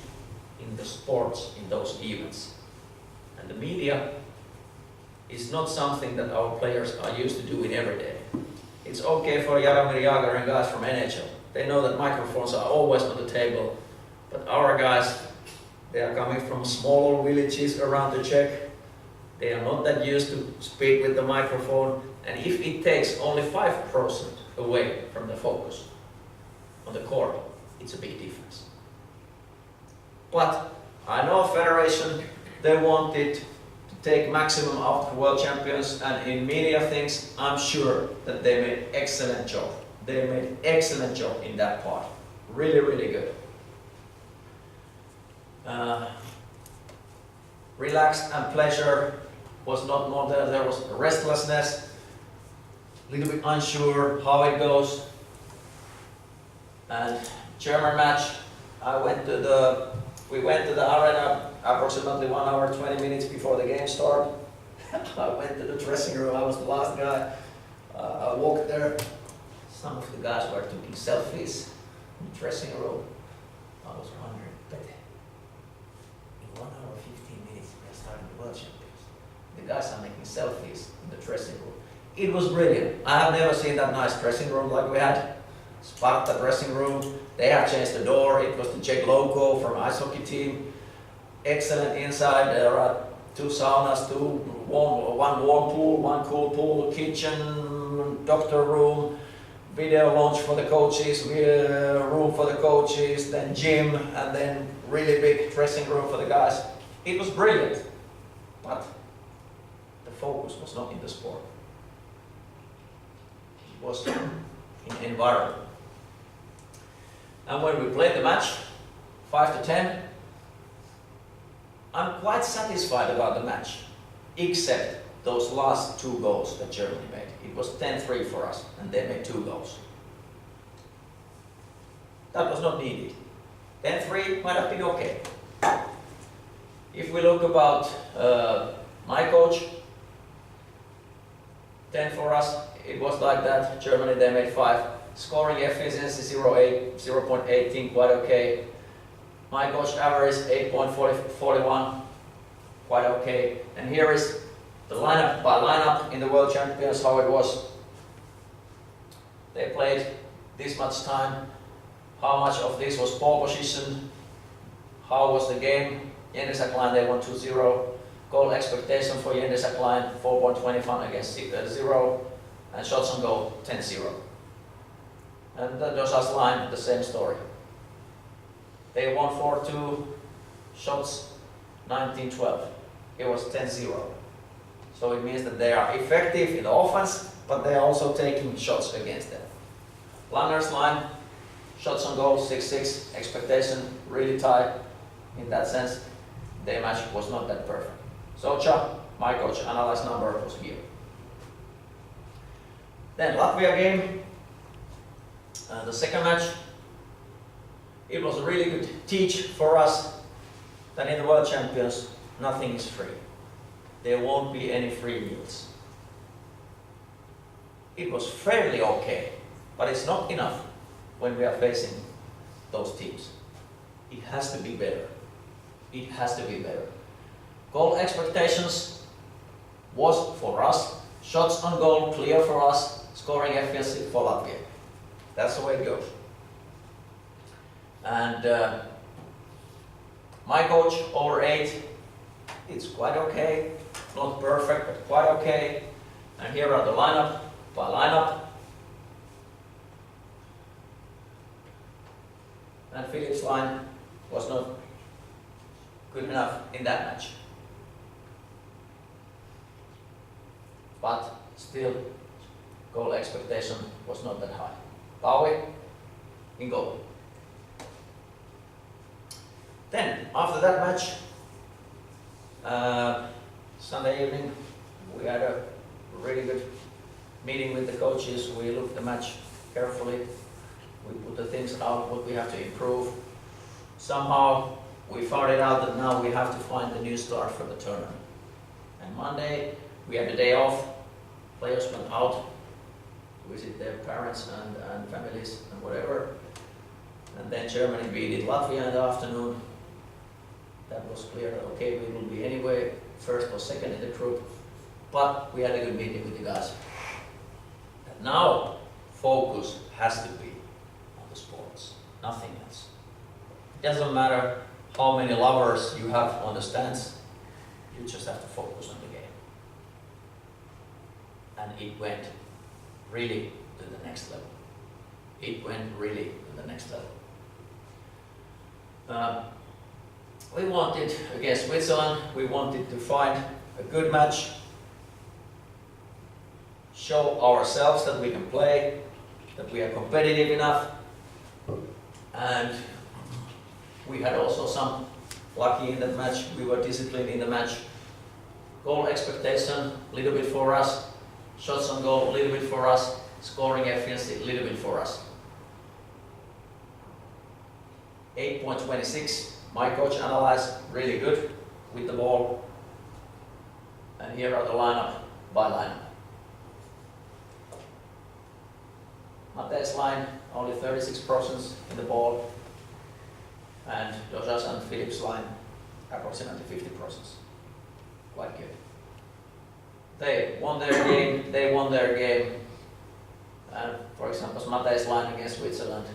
in the sports, in those events? And the media is not something that our players are used to doing every day. It's okay for Jaromir Jagr and guys from NHL. They know that microphones are always on the table, but our guys, they are coming from small villages around the Czech. They are not that used to speak with the microphone, and if it takes only 5% away from the focus on the court, it's a big difference. But I know Federation, they wanted to take maximum out of World Champions, and in media things, I'm sure that they made excellent job. They made excellent job in that part. Really good. Relaxed and pleasure was not more there. There was restlessness, a little bit unsure how it goes. And German match, we went to the arena approximately 1 hour, 20 minutes before the game started. I went to the dressing room, I was the last guy. I walked there. Some of the guys were taking selfies in the dressing room. I was wondering, but in 1 hour, 15 minutes, we are starting the World Champions. The guys are making selfies in the dressing room. It was brilliant. I have never seen that nice dressing room like we had. Sparta dressing room. They have changed the door. It was the Czech logo from ice hockey team. Excellent inside. There are 2 saunas, one warm pool, 1 cool pool, kitchen, doctor room, video lounge for the coaches, room for the coaches, then gym, and then really big dressing room for the guys. It was brilliant, but the focus was not in the sport. It was in environment. And when we played the match, 5-10, I'm quite satisfied about the match, except those last 2 goals that Germany made. It was 10-3 for us, and they made 2 goals. That was not needed. 10-3 might have been okay. If we look about my coach, 10 for us, it was like that. Germany, they made 5. Scoring efficiency 0.18, quite okay. My coach average 8.41, quite okay. And here is the lineup by lineup in the World Champions, how it was. They played this much time. How much of this was ball position? How was the game? Jendesak they won 2-0. Goal expectation for Jendesak 4.25 against 0. And shots on goal 10-0. And the Dosas line, the same story. They won 4-2, shots 19-12. It was 10-0. So it means that they are effective in the offense, but they are also taking shots against them. Langer's line, shots on goal 6-6, expectation really tight in that sense. Their match was not that perfect. Socha, my coach, analyzed number was here. Then Latvia game, the second match. It was a really good teach for us that in the World Champions nothing is free. There won't be any free meals. It was fairly okay, but it's not enough when we are facing those teams. It has to be better. It has to be better. Goal expectations was for us, shots on goal clear for us, scoring efficiency for Latvia. That's the way it goes. And my coach, over 8, it's quite okay. Not perfect, but quite okay. And here are the lineup by lineup. And Philip's line was not good enough in that match. But still, goal expectation was not that high. Pauli in goal. Then, after that match, Sunday evening, we had a really good meeting with the coaches. We looked at the match carefully. We put the things out, what we have to improve. Somehow, we found it out that now we have to find the new start for the tournament. And Monday, we had the day off. Players went out to visit their parents and families and whatever. And then Germany beat Latvia in the afternoon. That was clear that okay, we will be anyway first or second in the group. But we had a good meeting with the guys. And now, focus has to be on the sports, nothing else. It doesn't matter how many lovers you have on the stands, you just have to focus on the game. And it went really to the next level. It went really to the next level. We wanted, against Switzerland, we wanted to find a good match, show ourselves that we can play, that we are competitive enough, and we had also some lucky in that match. We were disciplined in the match. Goal expectation, a little bit for us. Shots on goal, a little bit for us. Scoring efficiency, a little bit for us. 8.26. My coach analyzed really good with the ball. And here are the lineup by lineup. Mate's line, only 36% in the ball. And Dosas and Philip's line, approximately 50%. Quite good. They won their game. And for example, Mate's line against Switzerland,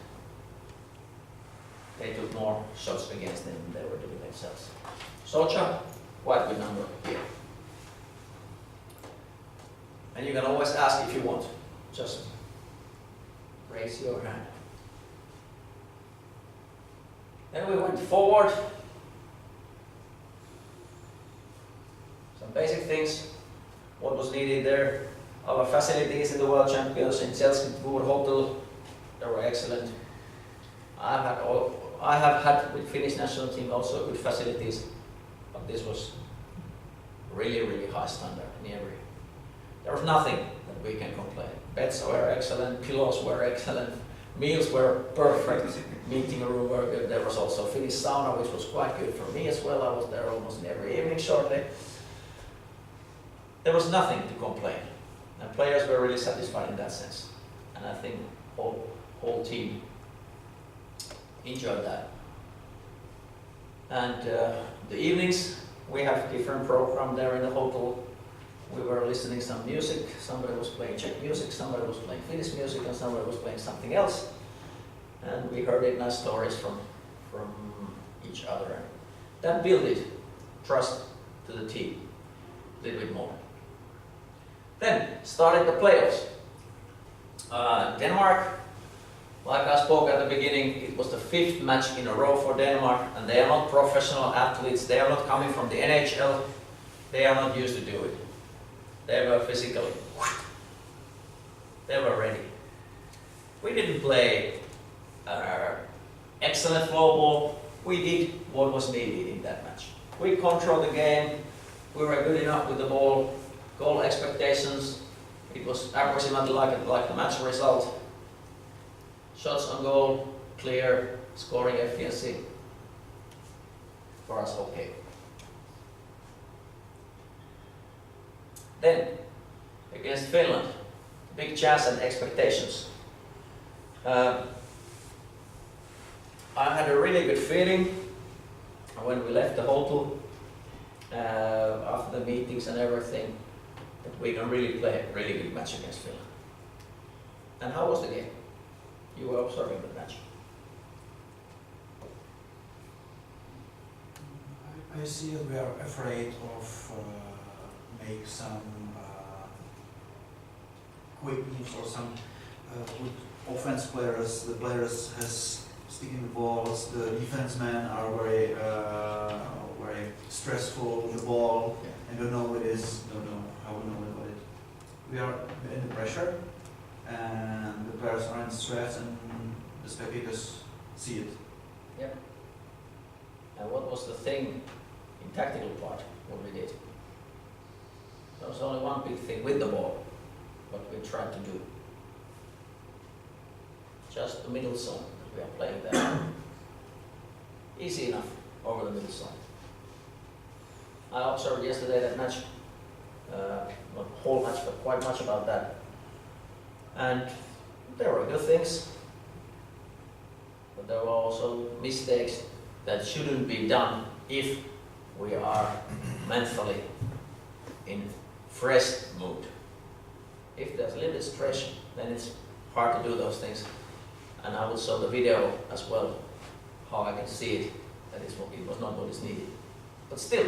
they took more shots against them than they were doing themselves. Socha, quite a good number here. And you can always ask if you want. Just raise your hand. Then we went forward. Some basic things. What was needed there. Our facilities in the World Champions in Chelsea Hotel, they were excellent. I have had with Finnish national team also good facilities, but this was really, really high standard in every. There was nothing that we can complain. Beds were excellent, pillows were excellent, meals were perfect, meeting room were good. There was also Finnish sauna, which was quite good for me as well. I was there almost every evening shortly. There was nothing to complain. And players were really satisfied in that sense. And I think whole team enjoyed that. And the evenings, we have a different program there in the hotel. We were listening some music. Somebody was playing Czech music, somebody was playing Finnish music, and somebody was playing something else. And we heard nice stories from each other. That built trust to the team a little bit more. Then started the playoffs. Denmark, like I spoke at the beginning, it was the 5th match in a row for Denmark, and they are not professional athletes. They are not coming from the NHL. They are not used to do it. They were physically, they were ready. We didn't play excellent flow ball. We did what was needed in that match. We controlled the game. We were good enough with the ball. Goal expectations, it was approximately like the match result. Shots on goal, clear, scoring efficiency, for us okay. Then, against Finland, big chance and expectations. I had a really good feeling when we left the hotel, after the meetings and everything, that we can really play a really good match against Finland. And how was the game? You were observing the match. I see that we are afraid of make some quick moves or some good offense players. The players has sticking the balls. The defensemen are very stressful with the ball and don't know what it is. Don't know how to know about it. We are in the pressure, and the players are in stress, and the spectators see it. Yep. And what was the thing in tactical part, what we did? There was only one big thing with the ball, what we tried to do. Just the middle zone, we are playing there. Easy enough, over the middle zone. I observed yesterday that match, not whole match, but quite much about that. And there were good things, but there were also mistakes that shouldn't be done if we are mentally in fresh mood. If there's a little bit stress, then it's hard to do those things. And I will show the video as well, how I can see it, that it was not what is needed. But still,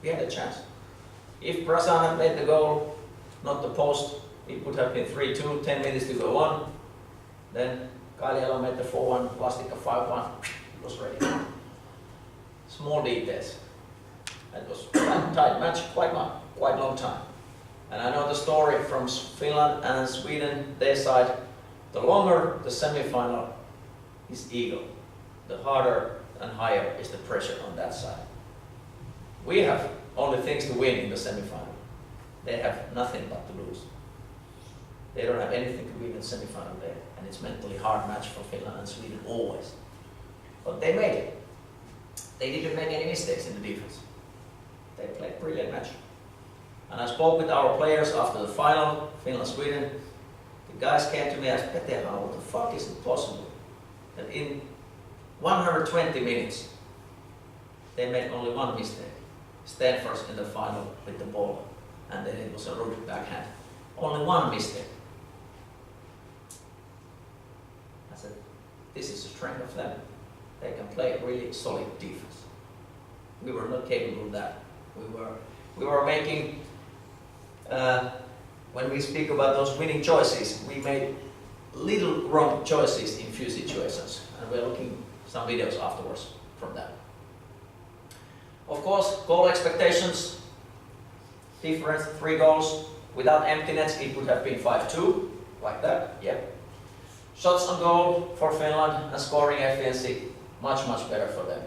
we had a chance. If Prasan had made the goal, not the post, it would have been 3-2, 10 minutes to go on. Then Kaljala made the 4-1, Plastica 5-1, it was ready. Small details. It was a tight match, quite long time. And I know the story from Finland and Sweden, their side. The longer the semi-final is eagle, the harder and higher is the pressure on that side. We have only things to win in the semi-final. They have nothing but to lose. They don't have anything to win in the semi-final there, and it's mentally hard match for Finland and Sweden always. But they made it. They didn't make any mistakes in the defense. They played a brilliant match. And I spoke with our players after the final, Finland-Sweden. The guys came to me and asked, Pete, how the fuck is it possible that in 120 minutes they made only one mistake? Stenfors in the final with the ball, and then it was a rude backhand. Only one mistake. I said, this is the strength of them. They can play a really solid defense. We were not capable of that. We were making, when we speak about those winning choices, we made little wrong choices in few situations, and we're looking some videos afterwards from that. Of course, goal expectations, difference, 3 goals. Without empty nets, it would have been 5-2, like that, yep. Shots on goal for Finland and scoring efficiency, much better for them.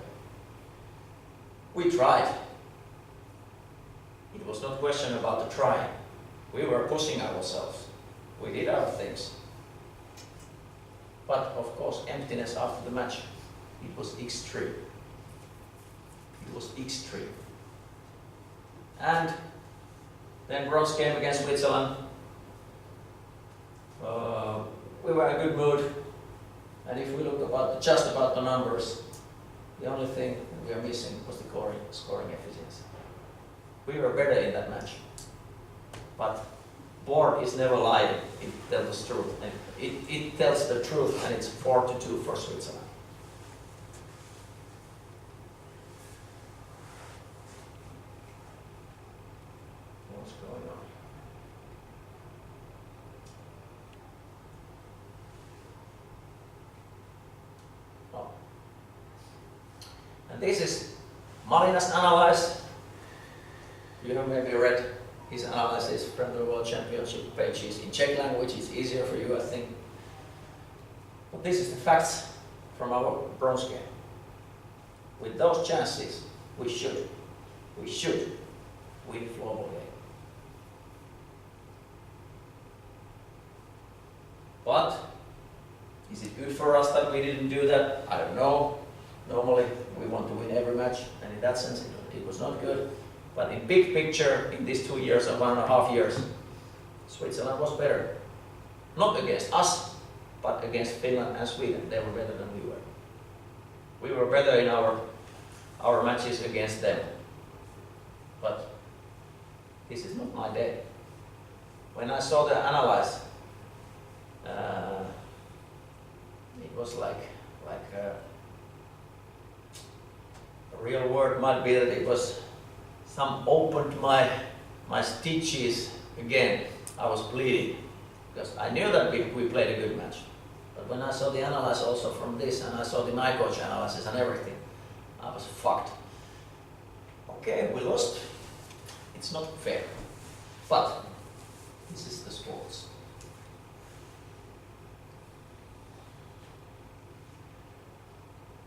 We tried. It was no question about the trying. We were pushing ourselves. We did our things. But of course, emptiness after the match, it was extreme. It was extreme. And then bronze game against Switzerland. We were in a good mood. And if we look just about the numbers, the only thing that we are missing was the scoring efficiency. We were better in that match. But board is never lying. It tells the truth. And it tells the truth, and it's 4-2 for Switzerland. What's going on? Oh. And this is Malina's analysis. You have maybe read his analysis from the World Championship pages in Czech language. It's easier for you, I think. But this is the facts from our bronze game. With those chances, we should win floorball game. But is it good for us that we didn't do that? I don't know. Normally we want to win every match, and in that sense it was not good. But in big picture, in these 2 years and 1.5 years, Switzerland was better. Not against us, but against Finland and Sweden. They were better than we were. We were better in our matches against them. But this is not my day. When I saw the analyze, it was like a real word might be that it was some opened my stitches again. I was bleeding because I knew that we played a good match. But when I saw the analysis also from this and I saw the my coach analysis and everything, I was fucked. Okay, we lost. It's not fair. But this is the sports.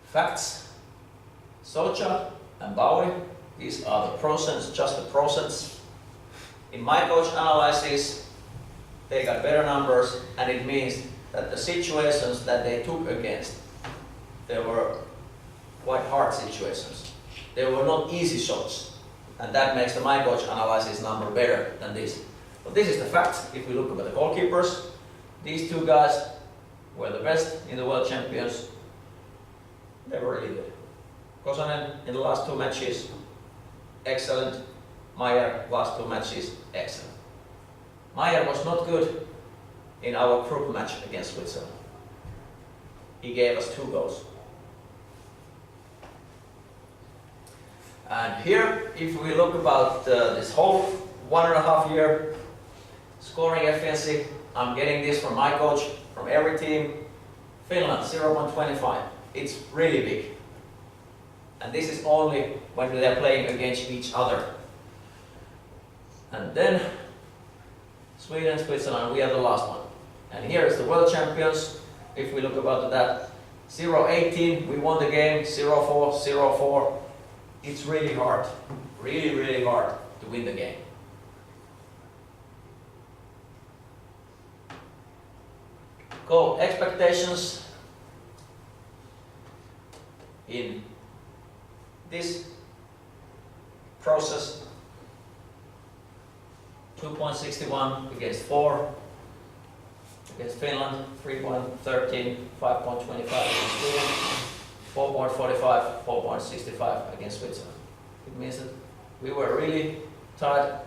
Facts. Socha and Bowie, these are the procents, just the procents. In my coach analysis, they got better numbers, and it means that the situations that they took against, they were quite hard situations. They were not easy shots, and that makes the my coach analysis number better than this. But this is the fact. If we look at the goalkeepers, these two guys were the best in the world champions. They were really good. Kosonen in the last 2 matches, excellent. Meyer, last 2 matches, excellent. Meyer was not good in our group match against Switzerland. He gave us 2 goals. And here, if we look about this whole 1.5 year scoring efficiency, I'm getting this from my coach, from every team. Finland, 0.25. It's really big. And this is only when they're playing against each other. And then Sweden, Switzerland, we are the last one. And here is the world champions. If we look about that, 0-18, we won the game, 0-4, 0-4. It's really hard, really, really hard to win the game. Goal expectations in this process, 2.61 against 4, against Finland, 3.13, 5.25 against Sweden, 4.45, 4.65 against Switzerland. It means that we were really tight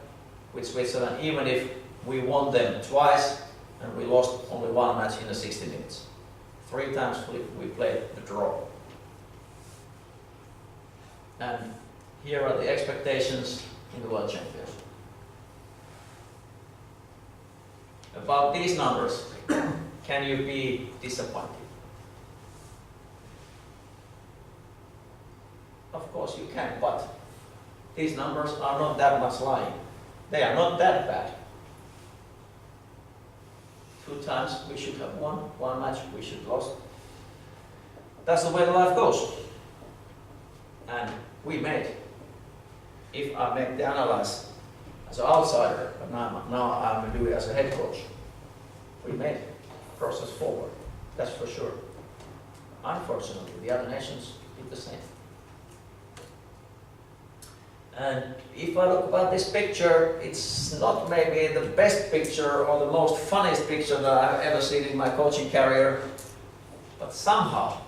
with Switzerland, even if we won them twice and we lost only 1 match in the 60 minutes. 3 times we played the draw. And here are the expectations in the World Champions. About these numbers, can you be disappointed? Of course you can, but these numbers are not that much lying. They are not that bad. 2 times we should have won, 1 match we should have lost. That's the way the life goes. And we made, if I make the analysis as an outsider, but now I'm doing it as a head coach, we made process forward, that's for sure. Unfortunately, the other nations did the same. And if I look about this picture, it's not maybe the best picture or the most funniest picture that I've ever seen in my coaching career, but somehow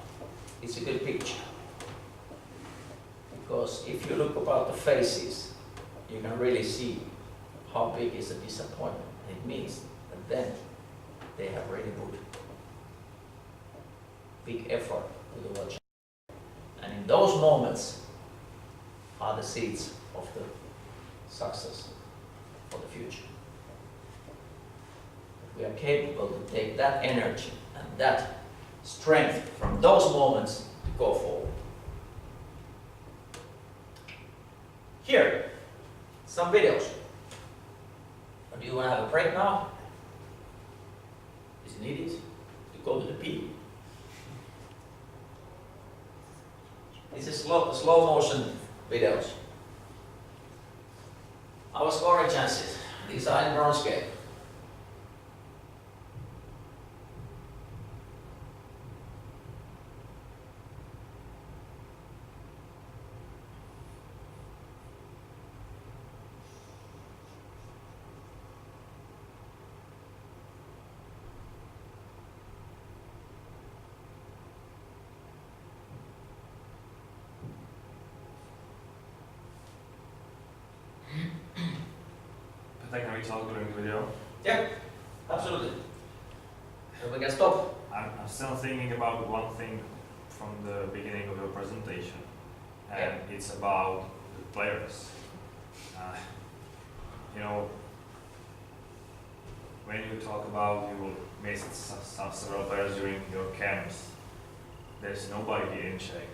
it's a good picture. Because if you look about the faces, you can really see how big is the disappointment. It means that then they have really put big effort to the World Championship. And in those moments are the seeds of the success for the future. We are capable to take that energy and that strength from those moments to go forward. Here, some videos. Or do you want to have a break now? Is it needed to go to the pee? This is slow motion videos. Our scoring chances. These are in bronze scale. we talk during the video? Yeah, absolutely. So we can stop. I'm still thinking about one thing from the beginning of your presentation, and it's about the players. You know, when you talk about you will miss several players during your camps, there's nobody here in Czech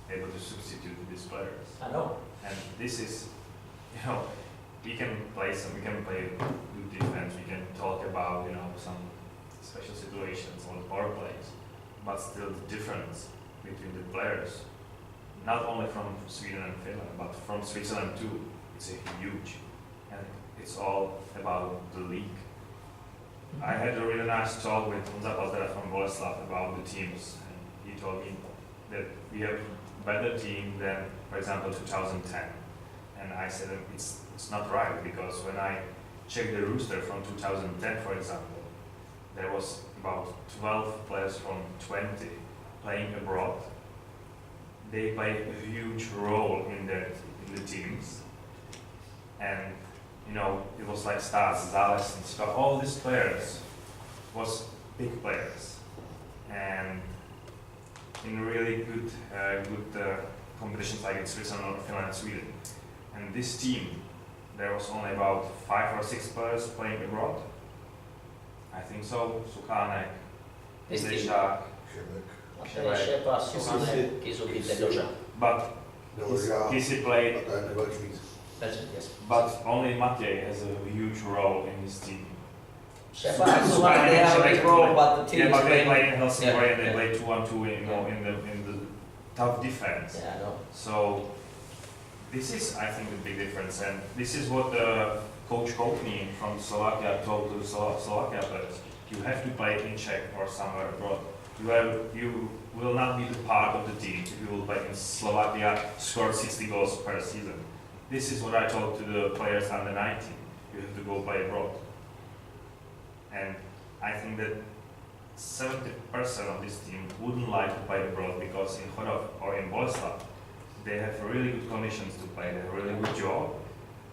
able to substitute these players. I know. And this is, you know, we can play good defense, we can talk about, you know, some special situations on power plays, but still the difference between the players, not only from Sweden and Finland, but from Switzerland too, it's huge. And it's all about the league. I had a really nice talk with Honza Pazdera from Boleslav about the teams, and he told me that we have better team than, for example, 2010. And I said it's not right, because when I checked the roster from 2010, for example, there was about 12 players from 20 playing abroad. They play a huge role in the teams, and you know, it was like Stas, Zales, and stuff. All these players was big players, and in really good competitions like in Switzerland or Finland and Sweden. And this team, there was only about 5 or 6 players playing abroad. I think so. Suchanek, This team. Dešák, Šepa, Suchanek, Kisuki, Tedoša. but Kisi played, That's it, yes. but only Matej has a huge role in his team. Šepa and Suchanek, they have a big role, but the team Yeah, is but they playing. play in Helsingborg Yeah, and they yeah. play 2-on-2 in the tough defense. Yeah, I know. So this is, I think, the big difference, and this is what Coach Koupny from Slovakia told the Slovakia players. You have to play in Czech or somewhere abroad. You will not be the part of the team if you will play in Slovakia, score 60 goals per season. This is what I told to the players under 19. You have to go play abroad. And I think that 70% of this team wouldn't like to play abroad, because in Chodov or in Boleslav, they have really good conditions to play. They have a really good job.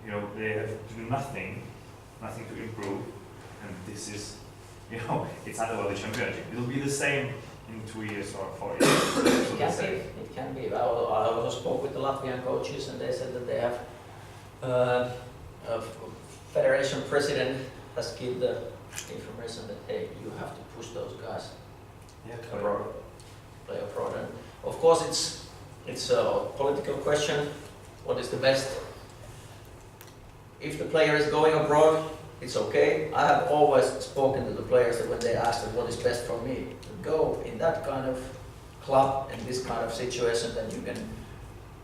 You know, they have to do nothing to improve. And this is, you know, it's not about the championship. It will be the same in 2 years or 4 years. It can be. It can be. I also spoke with the Latvian coaches, and they said that they have a federation president has given the information that hey, you have to push those guys abroad, play abroad. And of course, it's a political question. What is the best? If the player is going abroad, it's okay. I have always spoken to the players that when they ask them what is best for me, go in that kind of club and this kind of situation, that you can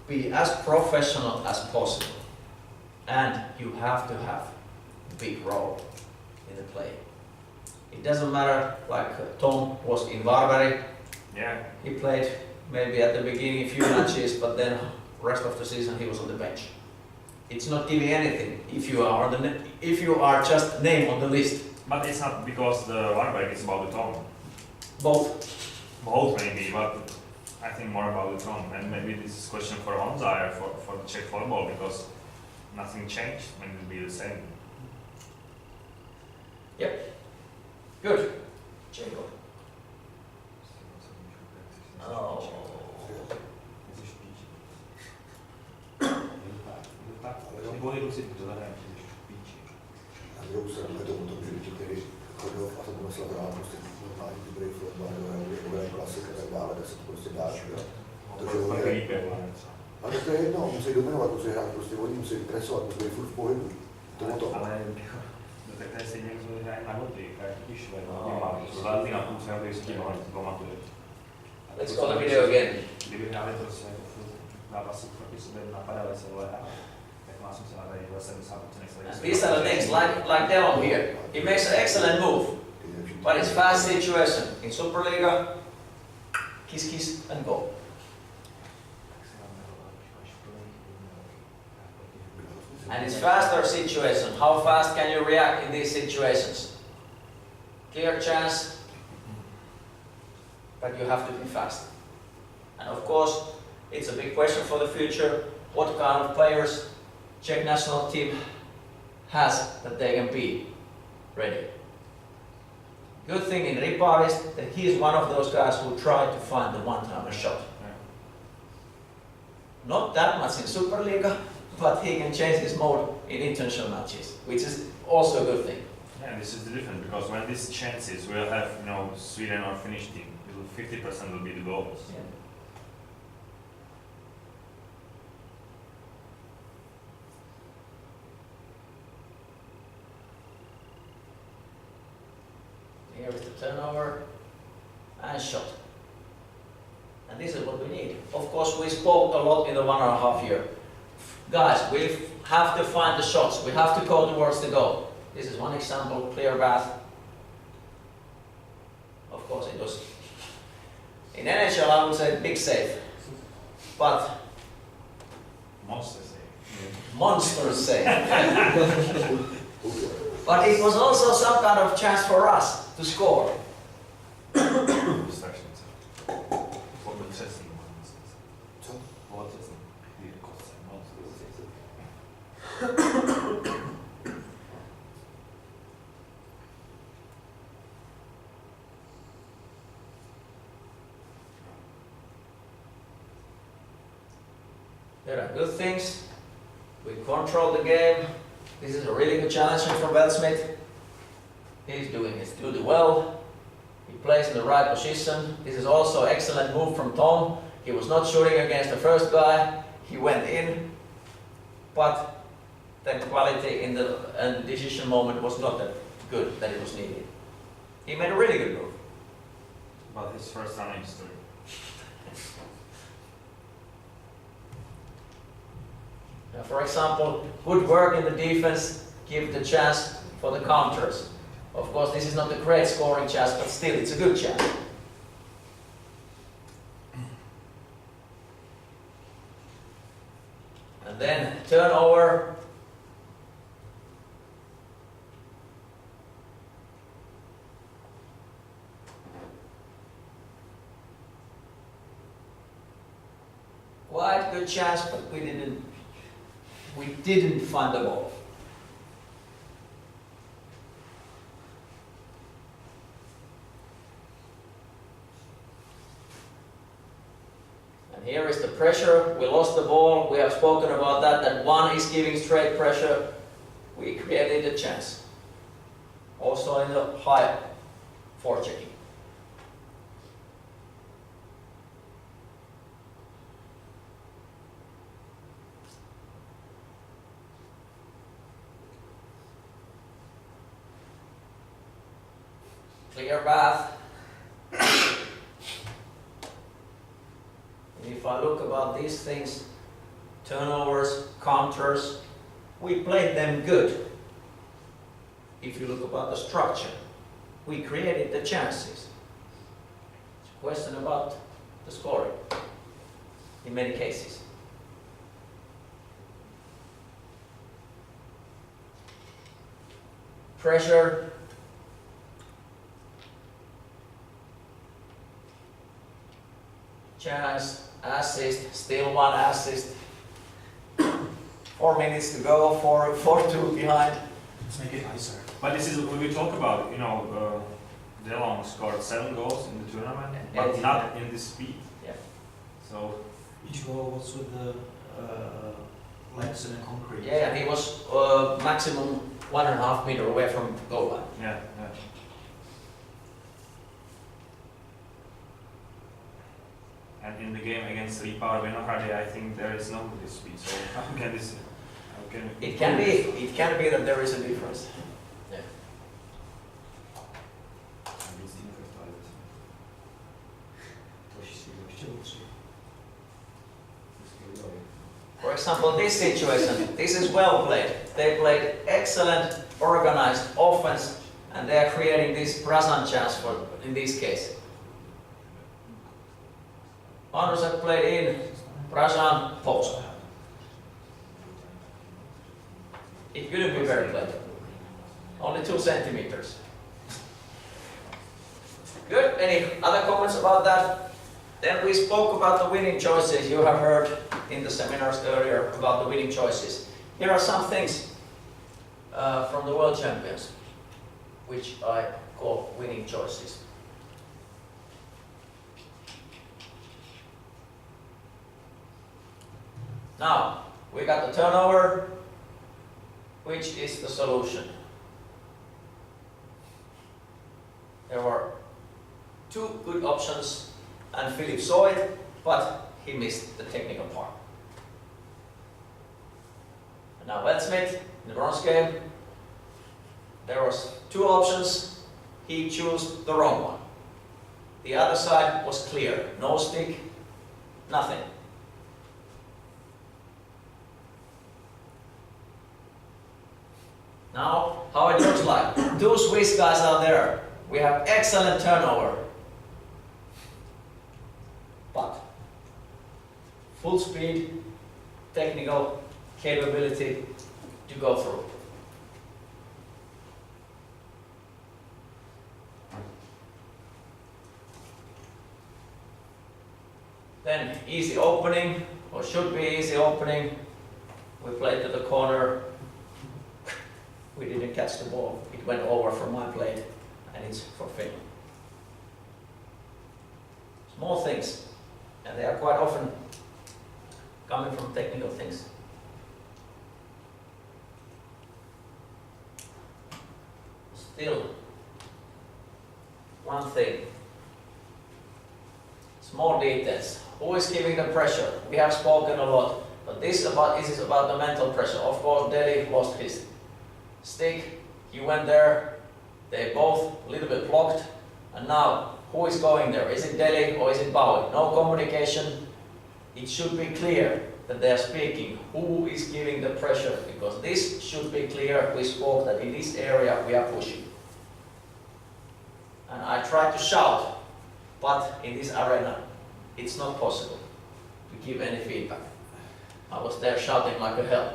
be as professional as possible. And you have to have a big role in the play. It doesn't matter, like Tom was in Varberg. Yeah. He played maybe at the beginning a few matches, but then rest of the season he was on the bench. It's not giving anything if you are if you are just name on the list. But it's not because the Varberg is about the tone. Both. Both maybe, but I think more about the tone. And maybe this is a question for Honza or for the Czech football, because nothing changed and it will be the same. Good. Jacob. Oh. Na druhou stranu je to o tom, že ti, kteří chodil a to bylo slavná, prostě normální dobrý fotbal, dobré klasik a tak dále, tak se to prostě dá, že jo. Ale to je jedno, musí dominovat, musí hrát, prostě oni musí presovat, musí být furt v pohybu. To. Ale tak to je stejně, jak jsme hráli na goty, každý šle, zvládli na půlce, aby si tím pamatuje. Let's go to the video again. Kdyby hráli prostě zápasy proti sobě, napadali se, vole, tak má smysl, ale 70% These are the things, like Delon here. He makes an excellent move, but it's fast situation. In Superliga, kiss and go. And it's faster situation. How fast can you react in these situations? Clear chance, but you have to be fast. And of course, it's a big question for the future. What kind of players Czech national team has that they can be ready. Good thing in Ripar is that he is one of those guys who try to find the one-timer shot. Not that much in Superliga, but he can change his mode in international matches, which is also a good thing. Yeah, this is the difference because when these chances we'll have, Sweden or Finnish team, 50% will be the goals. Yeah. Here is the turnover and shot. And this is what we need. Of course, we spoke a lot in the 1.5 year. Guys, we have to find the shots. We have to go towards the goal. This is one example, clear bath. Of course, it was in NHL, I would say big save, but Monster save. monster save. But it was also some kind of chance for us to score. Distractions. Hodnocení. Co? Hodnocení. Hodnocení. There are good things. We control the game. This is a really good challenge for Belsmith. He's doing it really well. He plays in the right position. This is also an excellent move from Tom. He was not shooting against the first guy. He went in, but the quality in the decision moment was not that good that it was needed. He made a really good move. But his first time in history. Now, for example, good work in the defense, give the chance for the counters. Of course, this is not a great scoring chance, but still, it's a good chance. And then turnover. Quite good chance, but we didn't find the ball. And here is the pressure. We lost the ball. We have spoken about that one is giving straight pressure. We created a chance. Also in the high forechecking. Clear bath. And if I look about these things, turnovers, counters, we played them good. If you look about the structure, we created the chances. It's a question about the scoring in many cases. Pressure. Chance, assist, still one assist. 4 minutes to go, 4-2 behind. Let's make it nicer. But this is what we talk about, DeLong scored 7 goals in the tournament, but Yeah. not in this speed. Yeah. So, Each goal was with the legs in the concrete. Yeah, he was maximum 1.5 meter away from goal line. yeah. And in the game against Ripar Venohrady, I think there is no this speed. So how can this? It can be that there is a difference. Yeah. For example, this situation, this is well played. They played excellent, organized offense, and they are creating this Brazan chance for in this case. Andersen played in, Brazan post. It couldn't be very played. Only 2 centimeters. Good. Any other comments about that? Then we spoke about the winning choices. You have heard in the seminars earlier about the winning choices. Here are some things from the world champions, which I call winning choices. Now, we got the turnover, which is the solution. There were two good options, and Philip saw it, but he missed the technical part. And now Welsmith, in the bronze game, there was two options, he chose the wrong one. The other side was clear, no stick, nothing. Now, how it looks like. Two Swiss guys out there. We have excellent turnover. But full speed, technical capability to go through. Then easy opening, or should be easy opening. We played to the corner. We didn't catch the ball. It went over from my plate, and it's for Finland. Small things, and they are quite often coming from technical things. Still, one thing. Small details. Who is giving the pressure? We have spoken a lot, but this is about the mental pressure. Of course, Deli lost his stick. He went there. They both a little bit blocked. And now, who is going there? Is it Deli or is it Bowie? No communication. It should be clear that they are speaking. Who is giving the pressure? Because this should be clear. We spoke that in this area we are pushing. And I tried to shout, but in this arena, it's not possible to give any feedback. I was there shouting like a hell.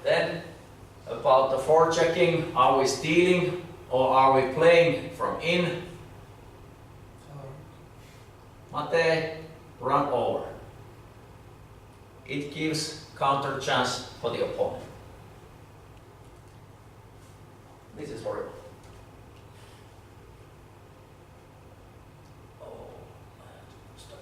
Then, about the forechecking, are we stealing or are we playing from in? Mate, run over. It gives counter chance for the opponent. This is horrible. Oh, stop.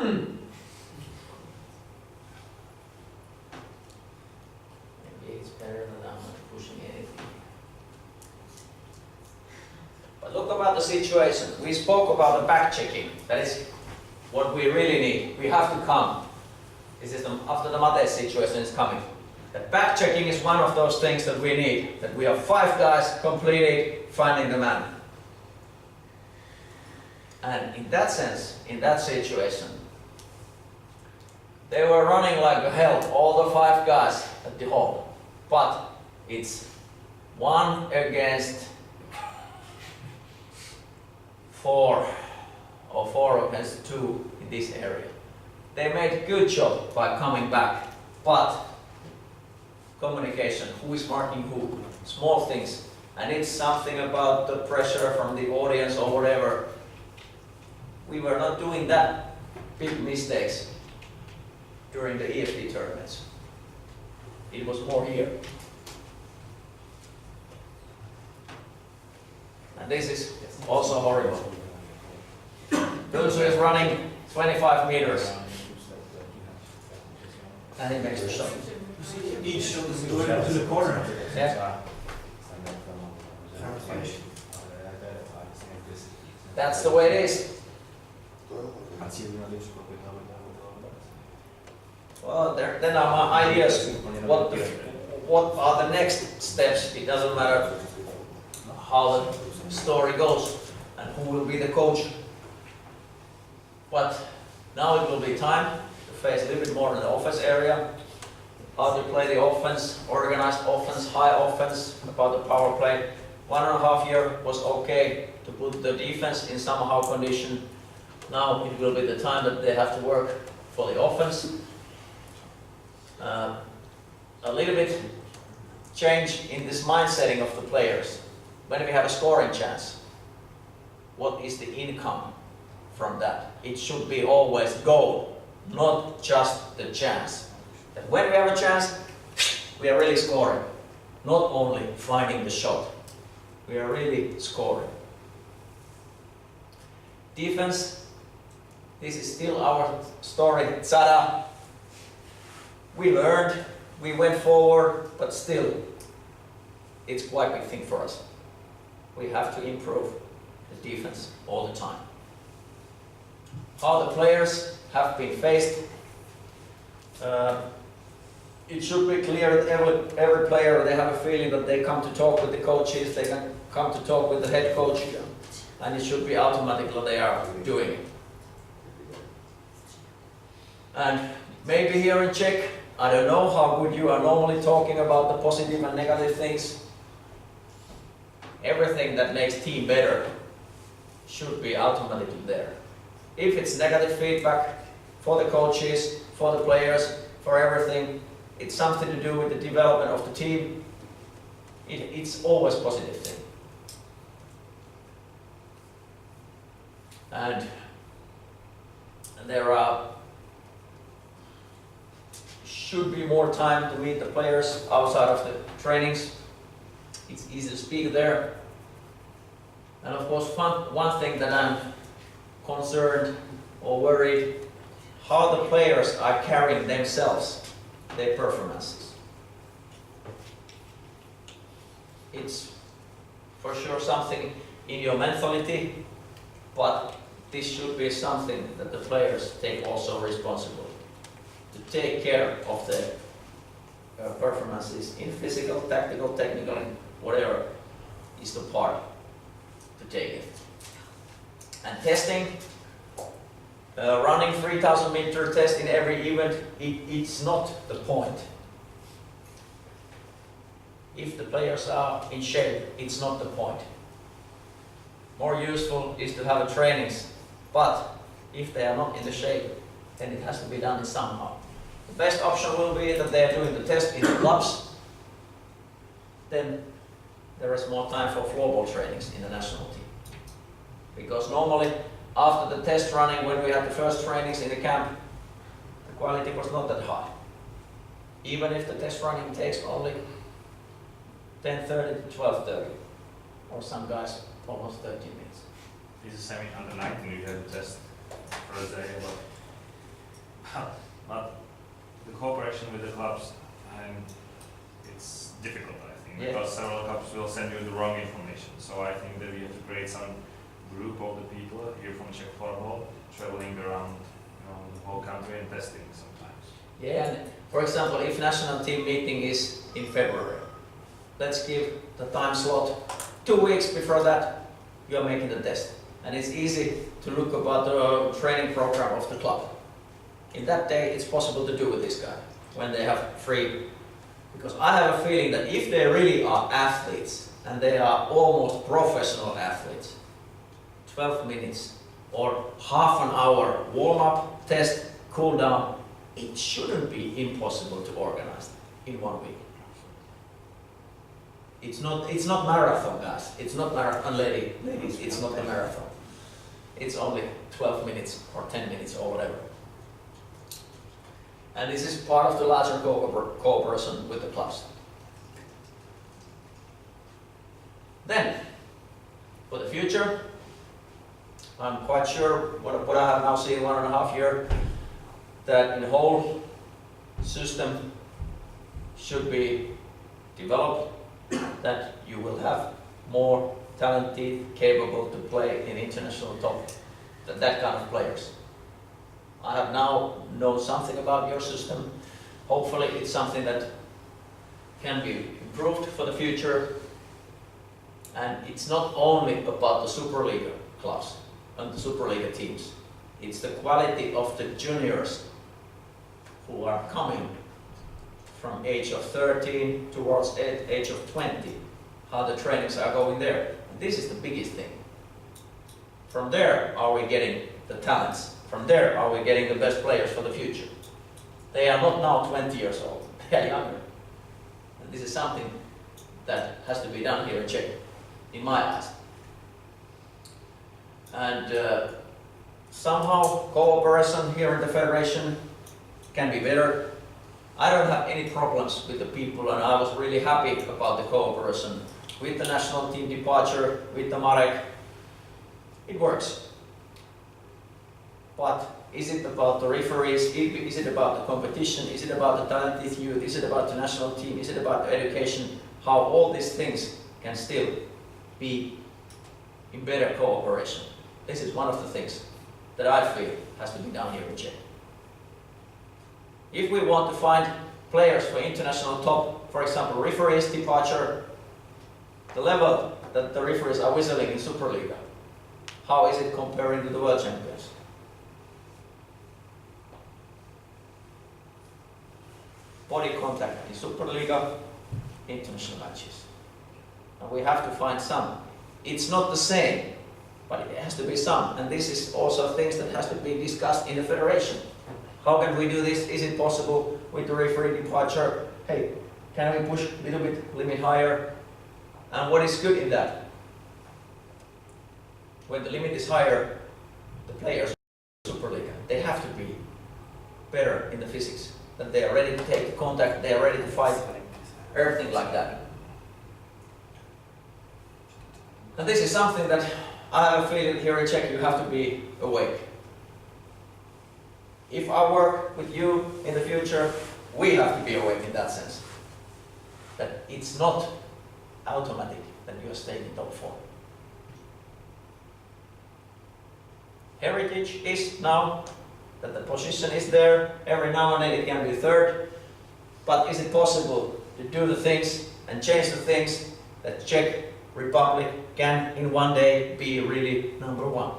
Maybe it's better than I'm not pushing anything. But look about the situation. We spoke about the back checking. That is what we really need. We have to come. This is after the Mate situation is coming. The back checking is one of those things that we need. That we have 5 guys completed finding the man. And in that sense, in that situation, they were running like hell, all the 5 guys at the hole. But it's 1 against 4, or 4 against 2 in this area. They made a good job by coming back, but communication, who is marking who, small things. And it's something about the pressure from the audience or whatever. We were not doing that. Big mistakes during the EFD tournaments. It was more here. And this is also horrible. Dunsu is running 25 meters. And he makes the shot. Each shot is going to the corner. Yeah. That's the way it is. Well, then are my ideas. What are the next steps? It doesn't matter how the story goes and who will be the coach. But now it will be time to face a little bit more in the offense area. How to play the offense, organized offense, high offense, about the power play. 1.5 years was okay to put the defense in somehow condition. Now it will be the time that they have to work for the offense. A little bit change in this mindsetting of the players. When we have a scoring chance, what is the income from that? It should be always goal, not just the chance. That when we have a chance, we are really scoring, not only finding the shot. We are really scoring. Defense, this is still our story. Tzada, we learned, we went forward, but still, it's quite a big thing for us. We have to improve the defense all the time. How the players have been faced, it should be clear that every player, they have a feeling that they come to talk with the coaches, they can come to talk with the head coach, and it should be automatic that they are doing it. And maybe here in Czech, I don't know how good you are normally talking about the positive and negative things. Everything that makes team better should be automatically there. If it's negative feedback for the coaches, for the players, for everything, it's something to do with the development of the team, it's always a positive thing. And there should be more time to meet the players outside of the trainings. It's easy to speak there. And of course, one thing that I'm concerned or worried, how the players are carrying themselves, their performances. It's for sure something in your mentality, but this should be something that the players take also responsibility to take care of their performances in physical, tactical, technical, whatever is the part to take it. And testing, running 3,000 meter test in every event, it's not the point. If the players are in shape, it's not the point. More useful is to have a trainings, but if they are not in the shape, then it has to be done somehow. The best option will be that they are doing the test in the clubs. Then there is more time for floorball trainings in the national team. Because normally, after the test running, when we had the first trainings in the camp, the quality was not that high. Even if the test running takes only 10:30 to 12:30, or some guys almost 30 minutes. This is semi under 19, you have a test for a day, but the cooperation with the clubs, it's difficult, I think, Yeah. because several clubs will send you the wrong information. So I think that we have to create some group of the people here from Czech Floorball, traveling around the whole country and testing sometimes. Yeah, and for example, if national team meeting is in February, let's give the time slot 2 weeks before that, you are making the test. And it's easy to look about the training program of the club. In that day, it's possible to do with this guy when they have free. Because I have a feeling that if they really are athletes, and they are almost professional athletes, 12 minutes or half an hour warm-up, test, cool down, it shouldn't be impossible to organize in 1 week. It's not marathon, guys. It's not marathon, ladies. It's not a marathon. It's only 12 minutes or 10 minutes or whatever. And this is part of the larger cooperation with the clubs. Then, for the future, I'm quite sure what I have now seen 1.5 years, that the whole system should be developed, that you will have more talented, capable to play in international top, that kind of players. I have now known something about your system. Hopefully it's something that can be improved for the future. And it's not only about the Superliga clubs and the Superliga teams. It's the quality of the juniors who are coming from age of 13 towards age of 20, how the trainings are going there. And this is the biggest thing. From there are we getting the talents. From there are we getting the best players for the future. They are not now 20 years old, they are younger. And this is something that has to be done here in Czech, in my eyes. And somehow cooperation here in the federation can be better. I don't have any problems with the people, and I was really happy about the cooperation with the national team departure, with the Marek. It works. But is it about the referees? Is it about the competition? Is it about the talented youth? Is it about the national team? Is it about the education? How all these things can still be in better cooperation. This is one of the things that I feel has to be done here in Czech. If we want to find players for international top, for example, referees departure, the level that the referees are whistling in Superliga, how is it comparing to the world champions? Body contact in Superliga, international matches. And we have to find some. It's not the same, but it has to be some. And this is also things that has to be discussed in the federation. How can we do this? Is it possible with the referee departure? Hey, can we push a little bit limit higher? And what is good in that? When the limit is higher, the players in Superliga, they have to be better in the physics. That they are ready to take the contact, they are ready to fight, everything like that. And this is something that I have a feeling here in Czech you have to be awake. If I work with you in the future, we have to be awake in that sense. That it's not automatic that you are staying in top 4. Heritage is now that the position is there, every now and then it can be third, but is it possible to do the things and change the things that Czech Republic can in one day be really number 1?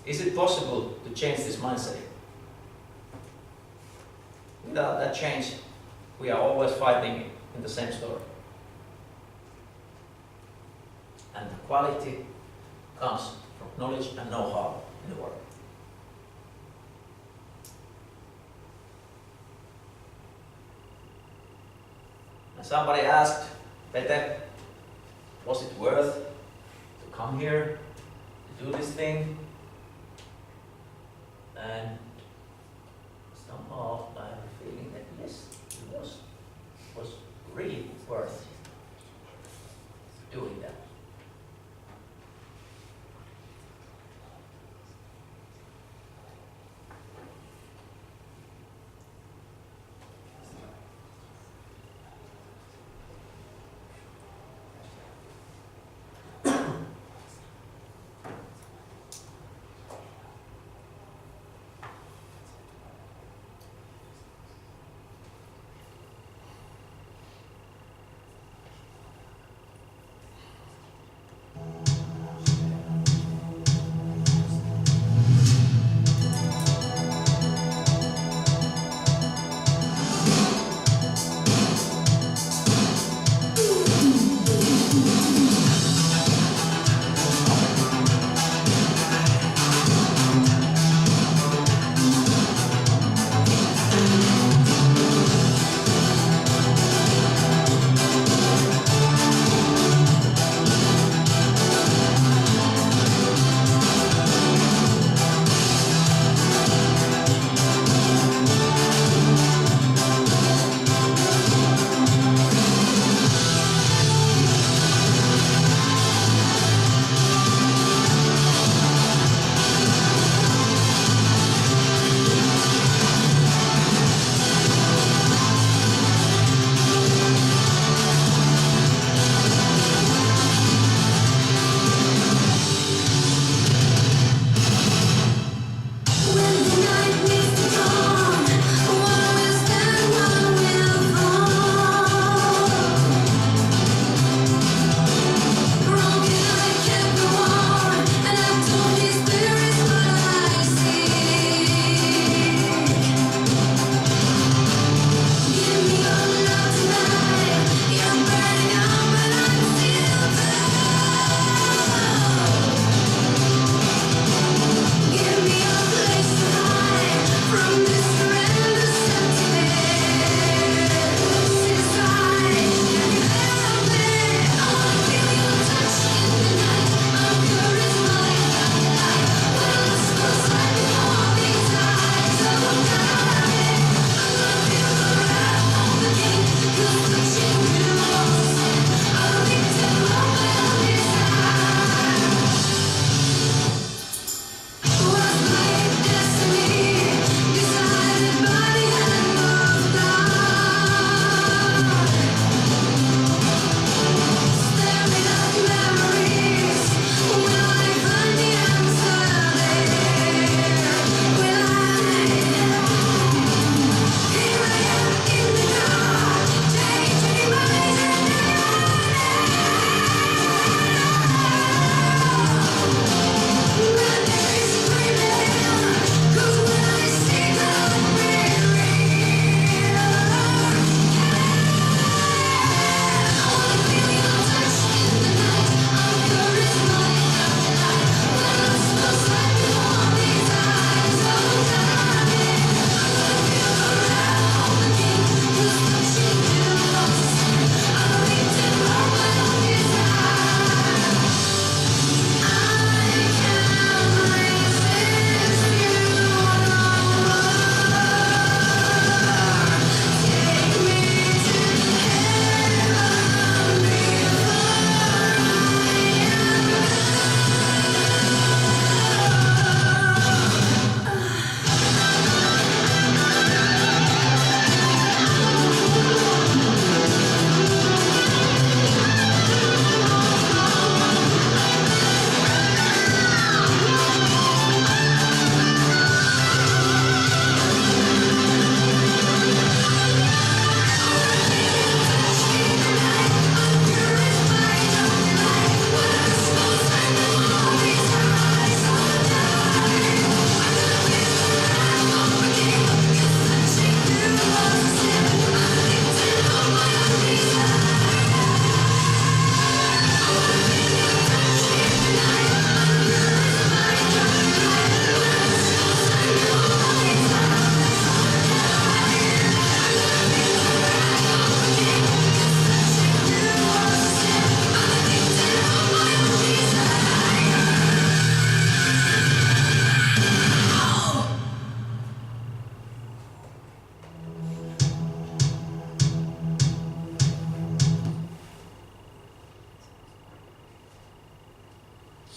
Is it possible to change this mindset? Without that change, we are always fighting in the same story. And the quality comes from knowledge and know-how in the work. And somebody asked, Pete, was it worth to come here, to do this thing? And somehow I have a feeling that yes, it was really worth doing that.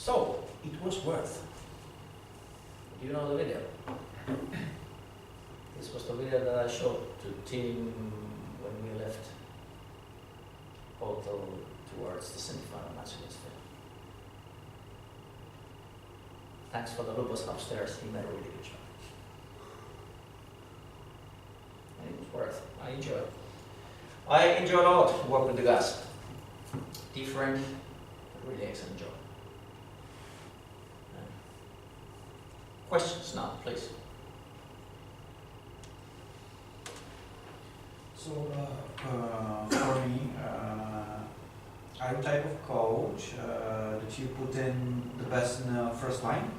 So, it was worth. Do you know the video? This was the video that I showed to team when we left hotel towards the semi-final match against Finland. Thanks for the Lupus upstairs, he made a really good job. And it was worth. I enjoyed it. I enjoyed a lot work with the guys. Different, but really excellent job. Questions now, please. So for me, are you type of coach that you put in the best in the first line?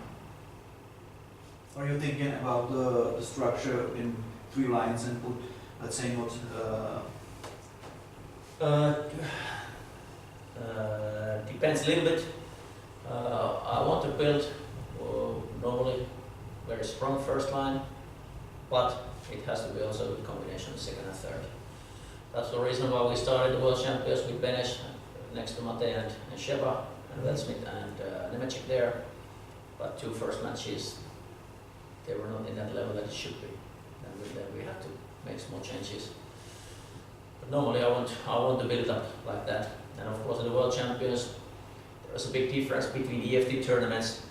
Or are you thinking about the structure in 3 lines and put, let's say, not Depends a little bit. I want to build normally very strong first line, but it has to be also a good combination of second and third. That's the reason why we started the World Champions with Benes next to Mate and Sheva and Welsmith and Nemecek there. But 2 first matches, they were not in that level that it should be. And then we had to make small changes. But normally I want to build up like that. And of course in the World Champions, there's a big difference between EFT tournaments.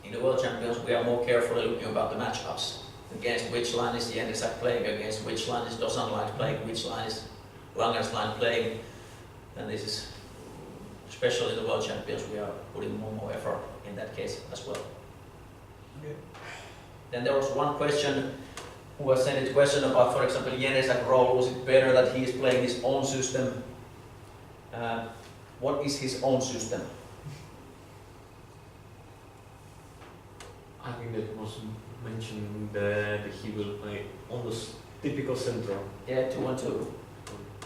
In the World Champions, we are more carefully looking about the matchups. Against which line is the Jennisak playing, against which line is Dosan line playing, which line is Langer's line playing. And this is, especially in the World Champions, we are putting more effort in that case as well. Okay. Then there was one question, who was sent a question about, for example, Jennisak role. Was it better that he is playing his own system? What is his own system? I think that was mentioned that he will play on the typical central. Yeah, 2-1-2.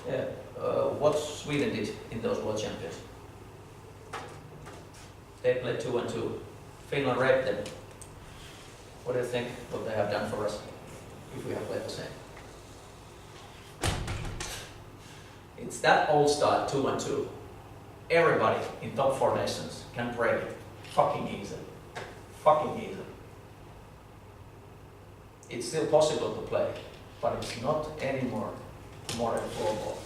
Yeah. What Sweden did in those World Champions? They played 2-1-2. Finland raped them. What do you think what they have done for us if we have played the same? It's that old style, 2-1-2. Everybody in top 4 nations can break it. Fucking easy. Fucking easy. It's still possible to play, but it's not anymore modern floorball.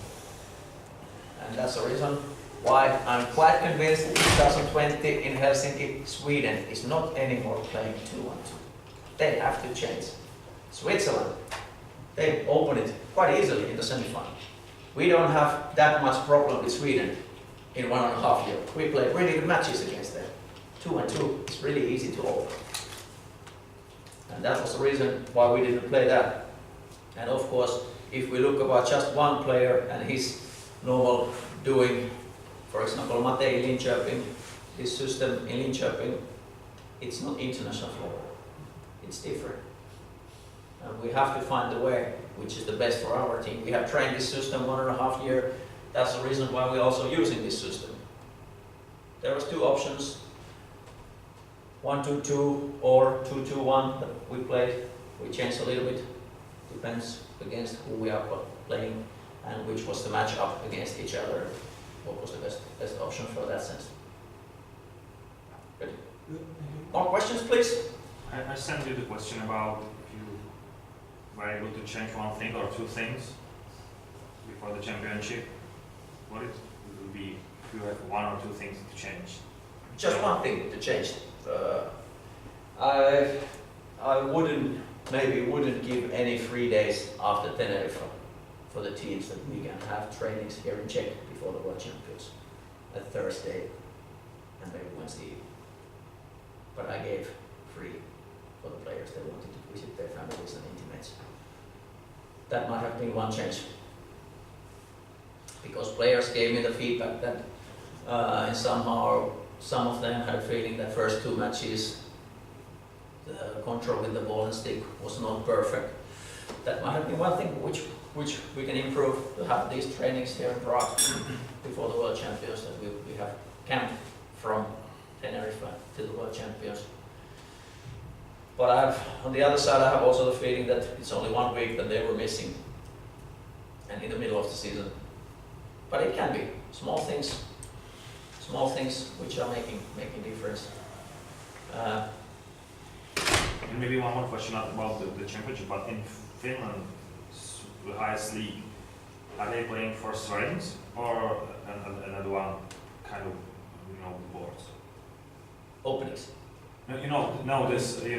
And that's the reason why I'm quite convinced 2020 in Helsinki, Sweden is not anymore playing 2-1-2. They have to change. Switzerland, they open it quite easily in the semi-final. We don't have that much problem with Sweden in 1.5 years. We play really good matches against them. 2-1-2 is really easy to open. And that was the reason why we didn't play that. And of course, if we look about just one player and his normal doing, for example, Mate in Linköping, his system in Linköping, it's not international football. It's different. And we have to find the way which is the best for our team. We have trained this system 1.5 years. That's the reason why we're also using this system. There was 2 options. 1-2-2 or 2-2-1 that we played. We changed a little bit. Depends against who we are playing and which was the matchup against each other. What was the best option for that sense. Good. More questions, please? I sent you the question about if you were able to change one thing or 2 things before the championship. What it would be if you have 1 or 2 things to change? Just one thing to change. I wouldn't give any free days after Tenerife for the teams that we can have trainings here in Czech before the World Champions. A Thursday and maybe Wednesday evening. But I gave free for the players that wanted to visit their families and intimates. That might have been one change. Because players gave me the feedback that and somehow some of them had a feeling that first 2 matches the control with the ball and stick was not perfect. That might have been one thing which we can improve, to have these trainings here in Prague before the World Champions, that we have camped from Tenerife to the World Champions. But on the other side, I have also the feeling that it's only 1 week that they were missing, and in the middle of the season. But it can be small things small things which are making difference. And maybe one more question about the championship, but in Finland, the highest league, are they playing for strings or another one kind of, boards? Openings. No, this, The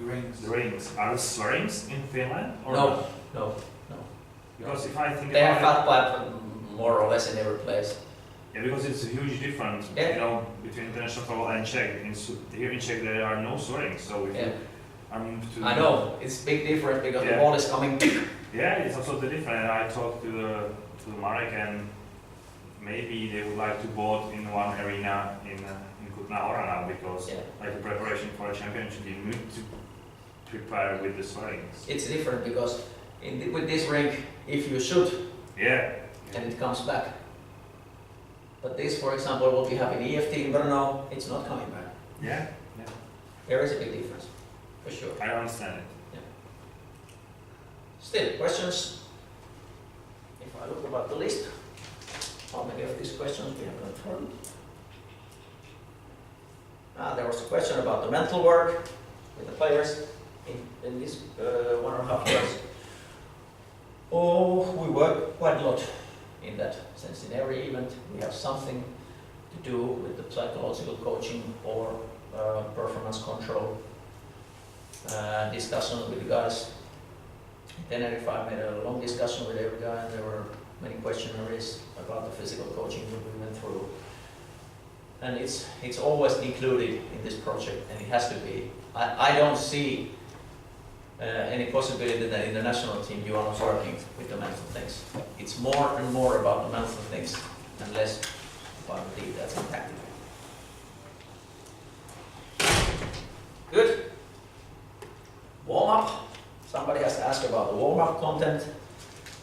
rings. the rings. Are the strings in Finland or No, not? no. Because if I think They have about fat pipe more or less in every place. yeah, because it's a huge difference, Yeah. between international football and Czech. Here in Czech there are no strings, so if Yeah. you are moved to I know, it's big difference because the Yeah. ball is coming. Yeah, it's absolutely different. And I talked to Marek, and maybe they would like to board in one arena in Kutná Hora now, because Yeah. like the preparation for a championship, you need to prepare with the strings. It's different because with this ring, if you shoot Yeah, and it comes back. But this, for example, what we have in EFT in Brno, it's not coming back. yeah, There is a big difference, for sure. I understand it. Still, questions? If I look about the list, how many of these questions we have confirmed? There was a question about the mental work with the players in this 1.5 years. Oh, we work quite a lot in that sense. In every event, we have something to do with the psychological coaching or performance control. Discussion with the guys. Tenerife, I made a long discussion with every guy, and there were many questionnaires about the physical coaching that we went through. And it's always included in this project, and it has to be. I don't see any possibility that in the national team you are not working with the mental things. It's more and more about the mental things and less about the details and tactical. Good. Warm-up. Somebody has asked about the warm-up content.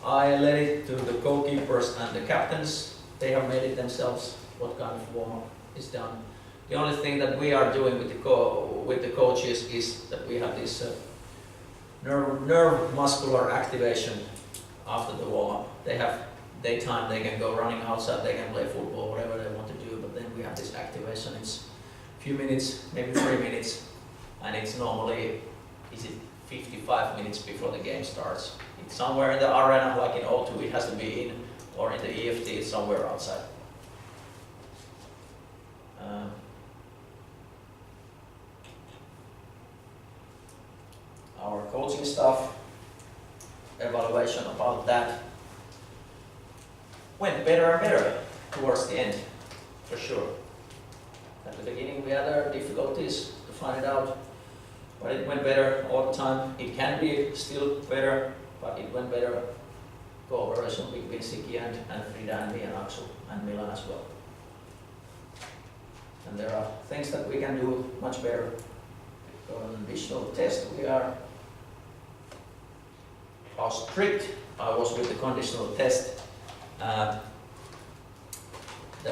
I let it to the goalkeepers and the captains. They have made it themselves, what kind of warm-up is done. The only thing that we are doing with the coaches is that we have this nerve muscular activation after the warm-up. They have daytime, they can go running outside, they can play football, whatever they want to do, but then we have this activation. It's a few minutes, maybe 3 minutes, and it's normally, is it 55 minutes before the game starts. It's somewhere in the arena, like in O2 it has to be in, or in the EFT it's somewhere outside. Our coaching staff, evaluation about that, went better and better towards the end, for sure. At the beginning we had difficulties to find it out, but it went better all the time. It can be still better, but it went better. Cooperation between Siki and Frida and me and Axel and Milan as well. And there are things that we can do much better. Conditional test, we are how strict I was with the conditional test. There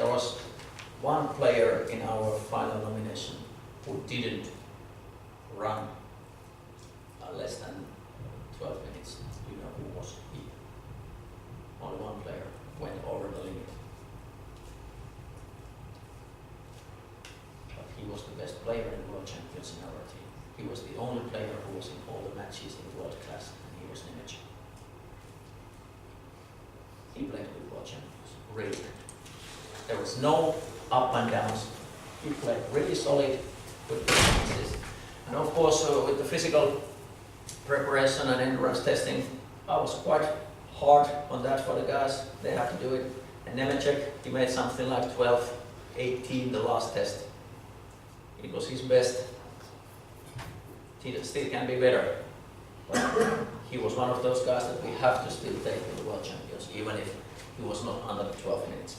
was one player in our final nomination who didn't run less than 12 minutes. You know who was he? Only one player went over the limit. But he was the best player in the World Champions in our team. He was the only player who was in all the matches in world class, and he was Nemec. He played with World Champions, really. There was no up and downs. He played really solid with performances. And of course, with the physical preparation and endurance testing, I was quite hard on that for the guys. They have to do it. And Nemecek, he made something like 12-18 the last test. It was his best. He still can be better. But he was one of those guys that we have to still take to the World Champions, even if he was not under the 12 minutes.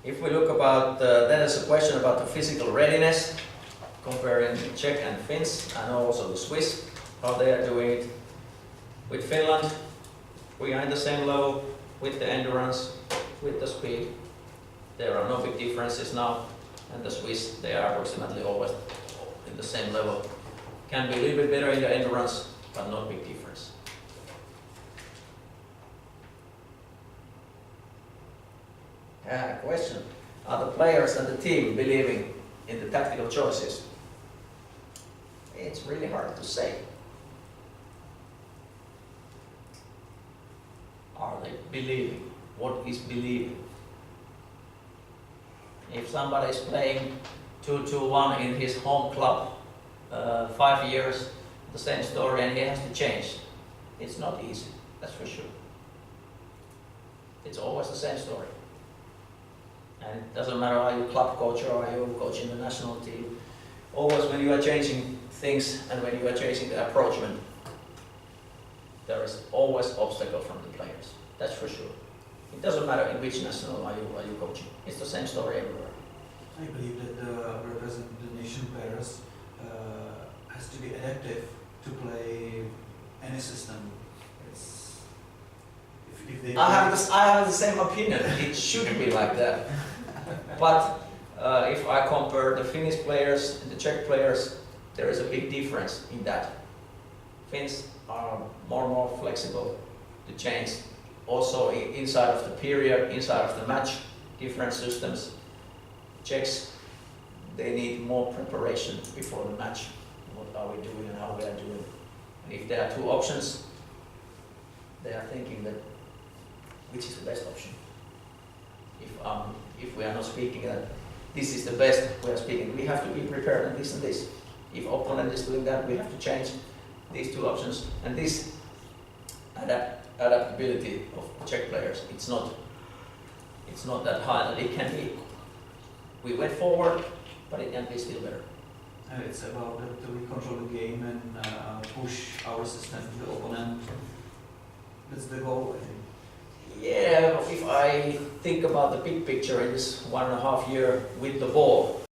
If we look about, then there's a question about the physical readiness, comparing Czech and Finns, and also the Swiss, how they are doing it. With Finland, we are in the same level with the endurance, with the speed. There are no big differences now, and the Swiss, they are approximately always in the same level. Can be a little bit better in the endurance, but not big difference. Question. Are the players and the team believing in the tactical choices? It's really hard to say. Are they believing? What is believing? If somebody is playing 2-2-1 in his home club 5 years, the same story, and he has to change, it's not easy, that's for sure. It's always the same story. And it doesn't matter are you club coach or are you coaching the national team. Always when you are changing things and when you are changing the approachment, there is always obstacle from the players. That's for sure. It doesn't matter in which national are you coaching. It's the same story everywhere. I believe that the representation players has to be adaptive to play any system. It's if they I have the same opinion. It should be like that. But if I compare the Finnish players and the Czech players, there is a big difference in that. Finns are more and more flexible to change. Also inside of the period, inside of the match, different systems. Czechs, they need more preparation before the match. What are we doing and how we are doing? And if there are two options, they are thinking that which is the best option. If we are not speaking that this is the best, we are speaking, we have to be prepared and this and this. If opponent is doing that, we have to change these two options. And this adaptability of Czech players, it's not that high that it can be. We went forward, but it can be still better. And it's about that we control the game and push our system to the opponent. That's the goal, I think. Yeah, if I think about the big picture in this 1.5 year with the ball,